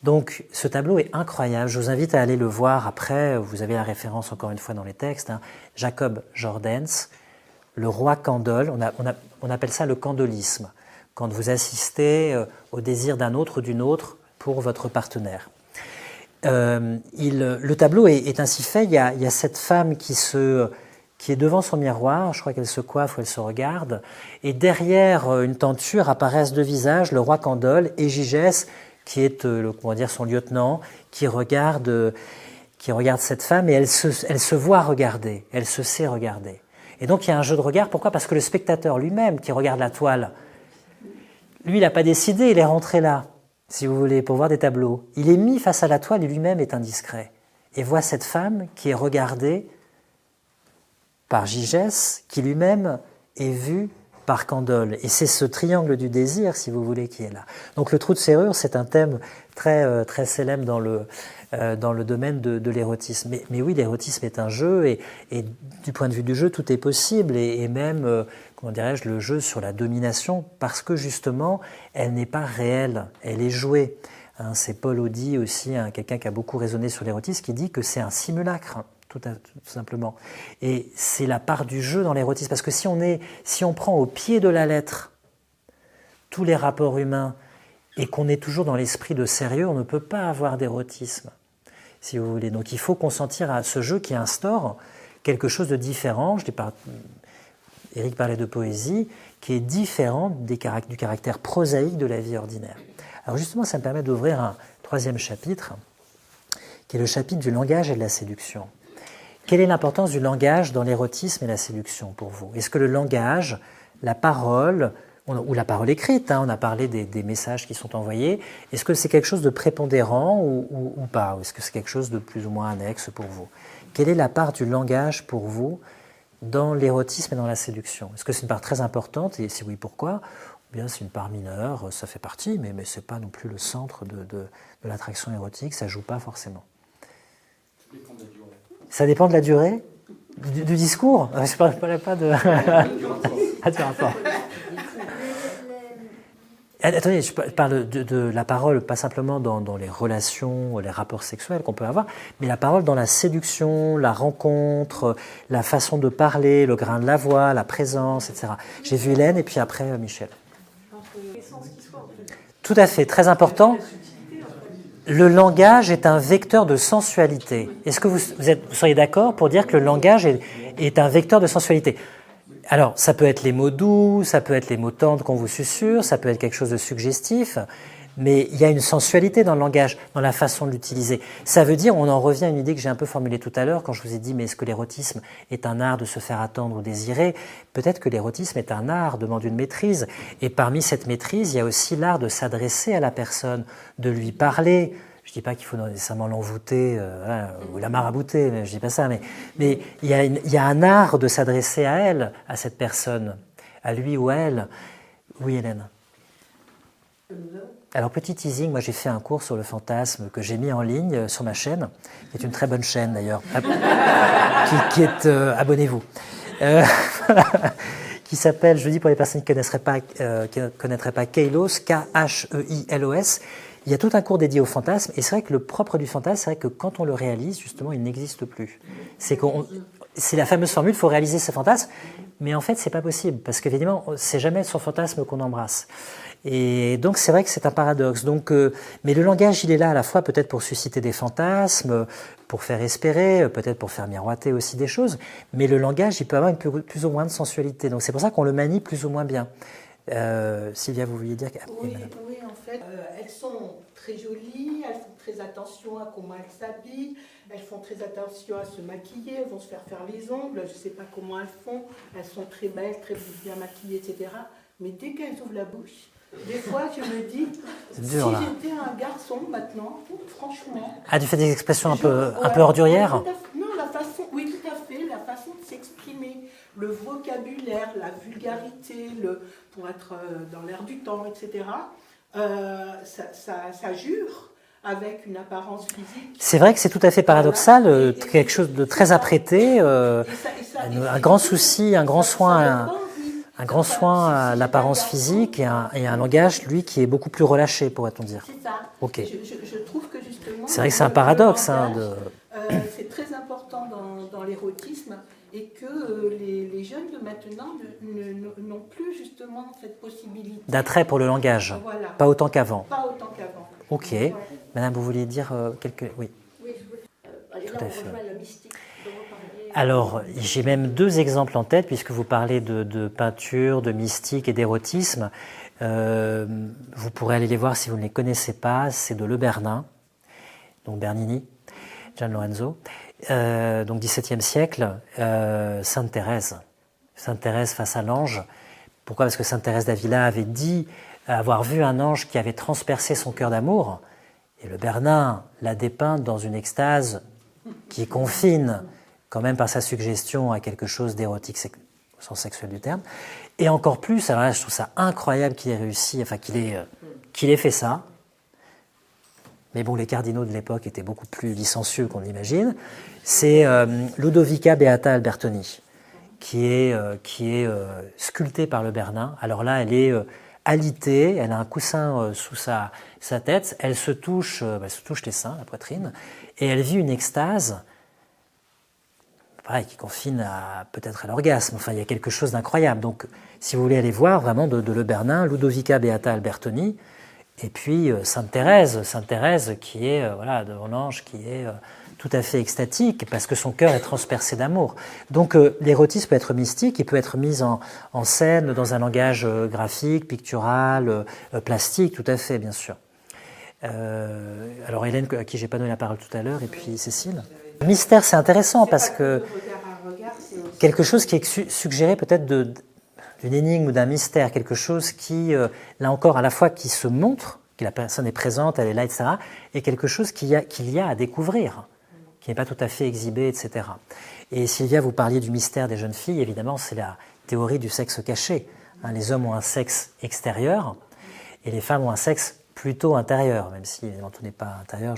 Donc ce tableau est incroyable. Je vous invite à aller le voir après. Vous avez la référence encore une fois dans les textes. Jacob Jordaens, le roi Candole. On appelle ça le candolisme. Quand vous assistez au désir d'un autre ou d'une autre pour votre partenaire. Le tableau est ainsi fait. Il y a cette femme qui est devant son miroir, je crois qu'elle se coiffe ou elle se regarde, et derrière une tenture apparaissent deux visages, le roi Candole et Gigès, qui est son lieutenant, qui regarde cette femme et elle se voit regarder, elle se sait regarder. Et donc il y a un jeu de regard. Pourquoi ? Parce que le spectateur lui-même qui regarde la toile, lui il n'a pas décidé, il est rentré là. Si vous voulez, pour voir des tableaux. Il est mis face à la toile et lui-même est indiscret. Et voit cette femme qui est regardée par Gigès, qui lui-même est vu par Candole. Et c'est ce triangle du désir, si vous voulez, qui est là. Donc le trou de serrure, c'est un thème très, très célèbre dans le domaine de l'érotisme. Mais oui, l'érotisme est un jeu, et du point de vue du jeu, tout est possible, et même, comment dirais-je, le jeu sur la domination, parce que justement, elle n'est pas réelle, elle est jouée. C'est Paul Audy aussi, quelqu'un qui a beaucoup raisonné sur l'érotisme, qui dit que c'est un simulacre, tout simplement. Et c'est la part du jeu dans l'érotisme, parce que si on prend au pied de la lettre tous les rapports humains, et qu'on est toujours dans l'esprit de sérieux, on ne peut pas avoir d'érotisme, si vous voulez. Donc il faut consentir à ce jeu qui instaure quelque chose de différent. Éric parlait de poésie, qui est différent du caractère prosaïque de la vie ordinaire. Alors justement, ça me permet d'ouvrir un troisième chapitre, qui est le chapitre du langage et de la séduction. Quelle est l'importance du langage dans l'érotisme et la séduction pour vous ? Est-ce que le langage, la parole, ou la parole écrite, on a parlé des messages qui sont envoyés, est-ce que c'est quelque chose de prépondérant ou pas ? Ou est-ce que c'est quelque chose de plus ou moins annexe pour vous ? Quelle est la part du langage pour vous dans l'érotisme et dans la séduction? Est-ce que c'est une part très importante, et si oui, pourquoi? Ou bien c'est une part mineure, ça fait partie, mais ce n'est pas non plus le centre de l'attraction érotique, ça ne joue pas forcément. Ça dépend de la durée. Ça dépend de la durée du discours? Je ne parle pas de... du rapport. Attendez, je parle de la parole, pas simplement dans les relations, les rapports sexuels qu'on peut avoir, mais la parole dans la séduction, la rencontre, la façon de parler, le grain de la voix, la présence, etc. J'ai vu Hélène et puis après Michel. Tout à fait, très important. Le langage est un vecteur de sensualité. Est-ce que vous seriez d'accord pour dire que le langage est un vecteur de sensualité? Alors, ça peut être les mots doux, ça peut être les mots tendres qu'on vous susurre, ça peut être quelque chose de suggestif, mais il y a une sensualité dans le langage, dans la façon de l'utiliser. Ça veut dire, on en revient à une idée que j'ai un peu formulée tout à l'heure, quand je vous ai dit, mais est-ce que l'érotisme est un art de se faire attendre ou désirer? Peut-être que l'érotisme est un art, demande une maîtrise. Et parmi cette maîtrise, il y a aussi l'art de s'adresser à la personne, de lui parler. Je ne dis pas qu'il faut nécessairement l'envoûter ou la marabouter, je ne dis pas ça, mais il y a un art de s'adresser à elle, à cette personne, à lui ou à elle. Oui, Hélène. Alors, petit teasing, moi j'ai fait un cours sur le fantasme que j'ai mis en ligne sur ma chaîne, qui est une très bonne chaîne d'ailleurs, abonnez-vous, qui s'appelle, je le dis pour les personnes qui ne connaîtraient pas, Keilos, K-H-E-I-L-O-S. Il y a tout un cours dédié au fantasme, et c'est vrai que le propre du fantasme, c'est vrai que quand on le réalise, justement, il n'existe plus. C'est la fameuse formule, il faut réaliser ce fantasme, mais en fait, c'est pas possible, parce qu'évidemment, c'est jamais son fantasme qu'on embrasse. Et donc, c'est vrai que c'est un paradoxe. Donc, mais le langage, il est là à la fois peut-être pour susciter des fantasmes, pour faire espérer, peut-être pour faire miroiter aussi des choses, mais le langage, il peut avoir une plus ou moins de sensualité. Donc, c'est pour ça qu'on le manie plus ou moins bien. Sylvia, vous vouliez dire Oui, en fait, elles sont très jolies, elles font très attention à comment elles s'habillent, elles font très attention à se maquiller, elles vont se faire les ongles, je ne sais pas comment elles font, elles sont très belles, très bien maquillées, etc. Mais dès qu'elles ouvrent la bouche, des fois je me dis, dur, si j'étais un garçon maintenant, franchement... Ah, tu fais des expressions un peu ordurières? Non, la façon, oui, tout à fait, la façon de s'exprimer, le vocabulaire, la vulgarité, pour être dans l'air du temps, etc. Ça jure avec une apparence physique. C'est vrai que c'est tout à fait paradoxal, quelque chose de très apprêté, un grand souci, un grand soin à l'apparence physique et un langage, lui, qui est beaucoup plus relâché, pourrait-on dire. C'est ça. Ok. Je trouve que justement... C'est vrai que c'est un paradoxe. C'est très important dans l'érotisme et que les jeunes de maintenant n'ont plus justement cette possibilité. D'attrait pour le langage, voilà. Pas autant qu'avant. Pas autant qu'avant. Ok. Ouais. Madame, vous vouliez dire quelques... Oui. Oui, tout à fait. La mystique. Alors, j'ai même deux exemples en tête, puisque vous parlez de peinture, de mystique et d'érotisme. Vous pourrez aller les voir si vous ne les connaissez pas. C'est de Le Bernin, donc Bernini, Gian Lorenzo. Donc XVIIe siècle, Sainte Thérèse. Sainte Thérèse face à l'ange. Pourquoi? Parce que Sainte Thérèse d'Avila avait dit avoir vu un ange qui avait transpercé son cœur d'amour. Et Le Bernin l'a dépeint dans une extase qui confine quand même par sa suggestion à quelque chose d'érotique au sens sexuel du terme. Et encore plus, alors là je trouve ça incroyable qu'il ait réussi, enfin qu'il ait fait ça. Mais bon, les cardinaux de l'époque étaient beaucoup plus licencieux qu'on l'imagine. C'est Ludovica Beata Albertoni, qui est sculptée par Le Bernin. Alors là, elle est alitée, elle a un coussin sous sa tête, elle se touche les seins, la poitrine, et elle vit une extase, pareil, qui confine peut-être à l'orgasme. Enfin, il y a quelque chose d'incroyable. Donc, si vous voulez aller voir vraiment de Le Bernin, Ludovica Beata Albertoni, et puis Sainte Thérèse qui est devant l'ange, qui est tout à fait extatique parce que son cœur est transpercé d'amour. Donc l'érotisme peut être mystique, il peut être mis en scène dans un langage graphique, pictural, plastique, tout à fait, bien sûr. Alors Hélène, à qui j'ai pas donné la parole tout à l'heure, et puis Cécile. Le mystère, c'est intéressant parce que quelque chose qui est suggéré peut-être d'une énigme ou d'un mystère, quelque chose qui, là encore, à la fois qui se montre, que la personne est présente, elle est là, etc., et quelque chose qu'il y a à découvrir, qui n'est pas tout à fait exhibé, etc. Et Sylvia, vous parliez du mystère des jeunes filles, évidemment, c'est la théorie du sexe caché. Les hommes ont un sexe extérieur et les femmes ont un sexe plutôt intérieur, même si évidemment tout n'est pas intérieur,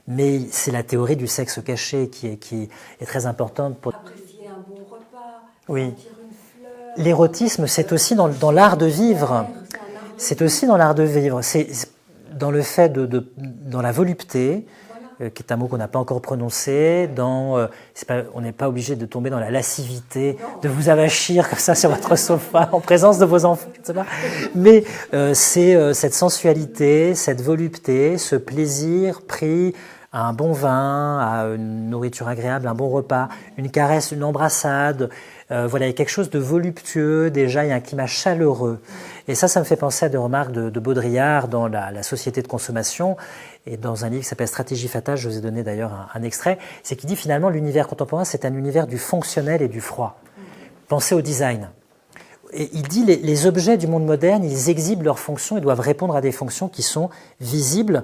mais c'est la théorie du sexe caché qui est très importante pour apprécier un bon repas, oui. sentir une fleur. L'érotisme, c'est aussi dans l'art de vivre. C'est aussi dans l'art de vivre. C'est dans le fait dans la volupté, qui est un mot qu'on n'a pas encore prononcé, on n'est pas obligé de tomber dans la lascivité, de vous avachir comme ça sur votre sofa en présence de vos enfants, etc. Mais c'est cette sensualité, cette volupté, ce plaisir pris à un bon vin, à une nourriture agréable, un bon repas, une caresse, une embrassade. Voilà, il y a quelque chose de voluptueux, déjà, il y a un climat chaleureux. Et ça me fait penser à des remarques de Baudrillard dans la société de consommation, et dans un livre qui s'appelle Stratégie fatale, je vous ai donné d'ailleurs un extrait, c'est qu'il dit finalement l'univers contemporain, c'est un univers du fonctionnel et du froid. Pensez au design. Et il dit les objets du monde moderne, ils exhibent leurs fonctions, ils doivent répondre à des fonctions qui sont visibles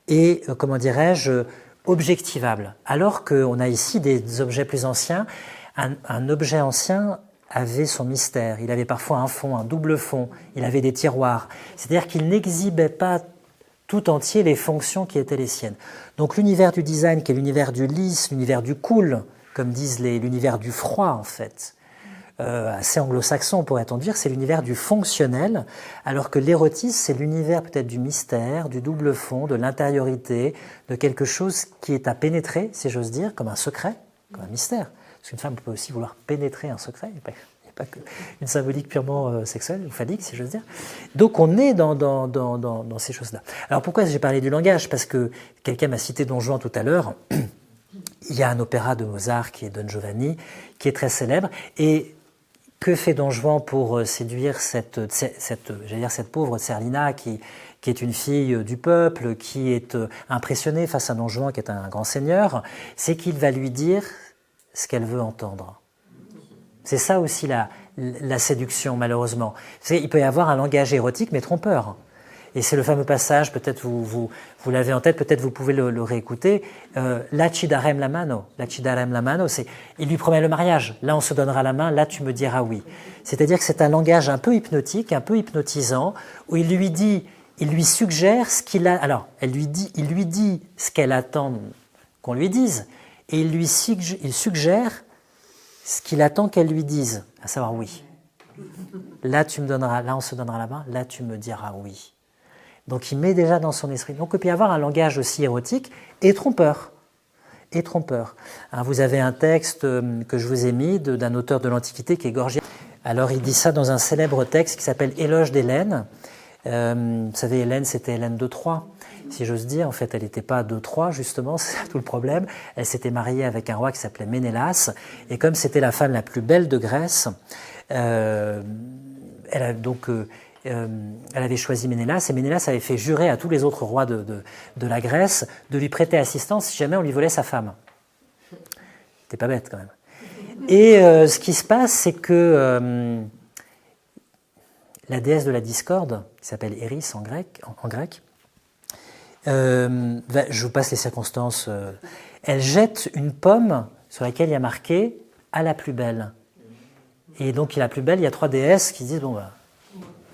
et, comment dirais-je, objectivables. Alors qu'on a ici des objets plus anciens. Un objet ancien avait son mystère. Il avait parfois un fond, un double fond. Il avait des tiroirs. C'est-à-dire qu'il n'exhibait pas tout entier les fonctions qui étaient les siennes. Donc l'univers du design, qui est l'univers du lisse, l'univers du cool, comme disent l'univers du froid en fait, assez anglo-saxon pourrait-on dire, c'est l'univers du fonctionnel, alors que l'érotisme, c'est l'univers peut-être du mystère, du double fond, de l'intériorité, de quelque chose qui est à pénétrer, si j'ose dire, comme un secret, comme un mystère. Parce qu'une femme peut aussi vouloir pénétrer un secret, il n'y a pas qu'une symbolique purement sexuelle ou phallique, si j'ose dire. Donc on est dans ces choses-là. Alors pourquoi j'ai parlé du langage? Parce que quelqu'un m'a cité Don Juan tout à l'heure. Il y a un opéra de Mozart qui est Don Giovanni, qui est très célèbre. Et que fait Don Juan pour séduire cette pauvre Zerlina qui est une fille du peuple, qui est impressionnée face à Don Juan, qui est un grand seigneur? C'est qu'il va lui dire ce qu'elle veut entendre. C'est ça aussi la séduction, malheureusement. Il peut y avoir un langage érotique, mais trompeur. Et c'est le fameux passage, peut-être vous l'avez en tête, peut-être vous pouvez le réécouter. La ci darem la mano. La ci darem la mano, c'est il lui promet le mariage. Là, on se donnera la main. Là, tu me diras oui. C'est-à-dire que c'est un langage un peu hypnotique, un peu hypnotisant, où il lui suggère ce qu'il a. Alors, il lui dit ce qu'elle attend qu'on lui dise. Et il suggère ce qu'il attend qu'elle lui dise, à savoir oui. Là, on se donnera la main, là, tu me diras oui. Donc, il met déjà dans son esprit. Donc, il peut y avoir un langage aussi érotique et trompeur. Vous avez un texte que je vous ai mis d'un auteur de l'Antiquité qui est Gorgias. Alors, il dit ça dans un célèbre texte qui s'appelle Éloge d'Hélène. Vous savez, Hélène, c'était Hélène de Troie. Si j'ose dire, en fait, elle n'était pas de Troie, justement, c'est tout le problème. Elle s'était mariée avec un roi qui s'appelait Ménélas, et comme c'était la femme la plus belle de Grèce, elle avait choisi Ménélas, et Ménélas avait fait jurer à tous les autres rois de la Grèce de lui prêter assistance si jamais on lui volait sa femme. T'es pas bête, quand même. Et ce qui se passe, c'est que la déesse de la discorde, qui s'appelle Eris en grec, je vous passe les circonstances. Elle jette une pomme sur laquelle il y a marqué « à la plus belle ». Et donc, la plus belle, il y a 3 déesses qui disent « bon,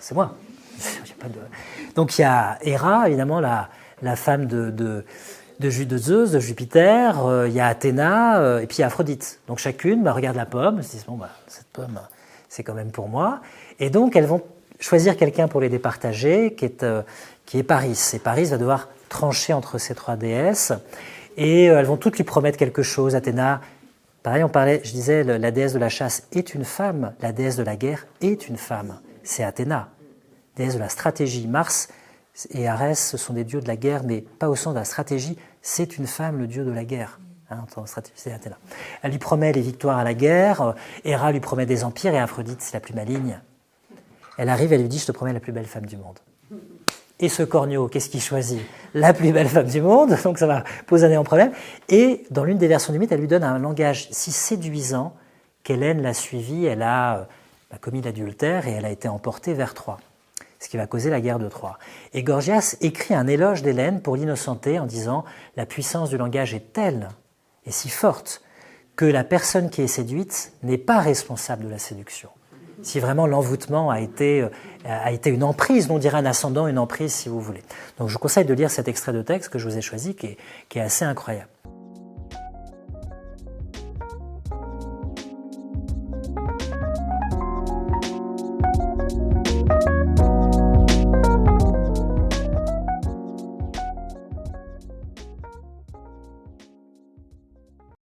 c'est moi ». Donc, il y a Héra, évidemment, la femme de Zeus, de Jupiter, il y a Athéna, et puis il y a Aphrodite. Donc, chacune regarde la pomme, se dit « bon, cette pomme, c'est quand même pour moi ». Et donc, elles vont choisir quelqu'un pour les départager, qui est Paris. Et Paris va devoir trancher entre ces 3 déesses, et elles vont toutes lui promettre quelque chose. Athéna, pareil, je disais, la déesse de la chasse est une femme, la déesse de la guerre est une femme. C'est Athéna, déesse de la stratégie. Mars et Arès, ce sont des dieux de la guerre, mais pas au sens de la stratégie. C'est une femme, le dieu de la guerre. C'est Athéna. Elle lui promet les victoires à la guerre, Héra lui promet des empires, et Aphrodite, c'est la plus maligne. Elle arrive, elle lui dit « je te promets la plus belle femme du monde ». Et ce Cornio, qu'est-ce qu'il choisit? La plus belle femme du monde, donc ça va poser un problème. Et dans l'une des versions du mythe, elle lui donne un langage si séduisant qu'Hélène l'a suivi, elle a commis l'adultère et elle a été emportée vers Troie, ce qui va causer la guerre de Troie. Et Gorgias écrit un éloge d'Hélène pour l'innocenter en disant « la puissance du langage est telle est si forte que la personne qui est séduite n'est pas responsable de la séduction. Si vraiment l'envoûtement a été une emprise, on dirait un ascendant, une emprise si vous voulez. Donc je vous conseille de lire cet extrait de texte que je vous ai choisi qui est assez incroyable.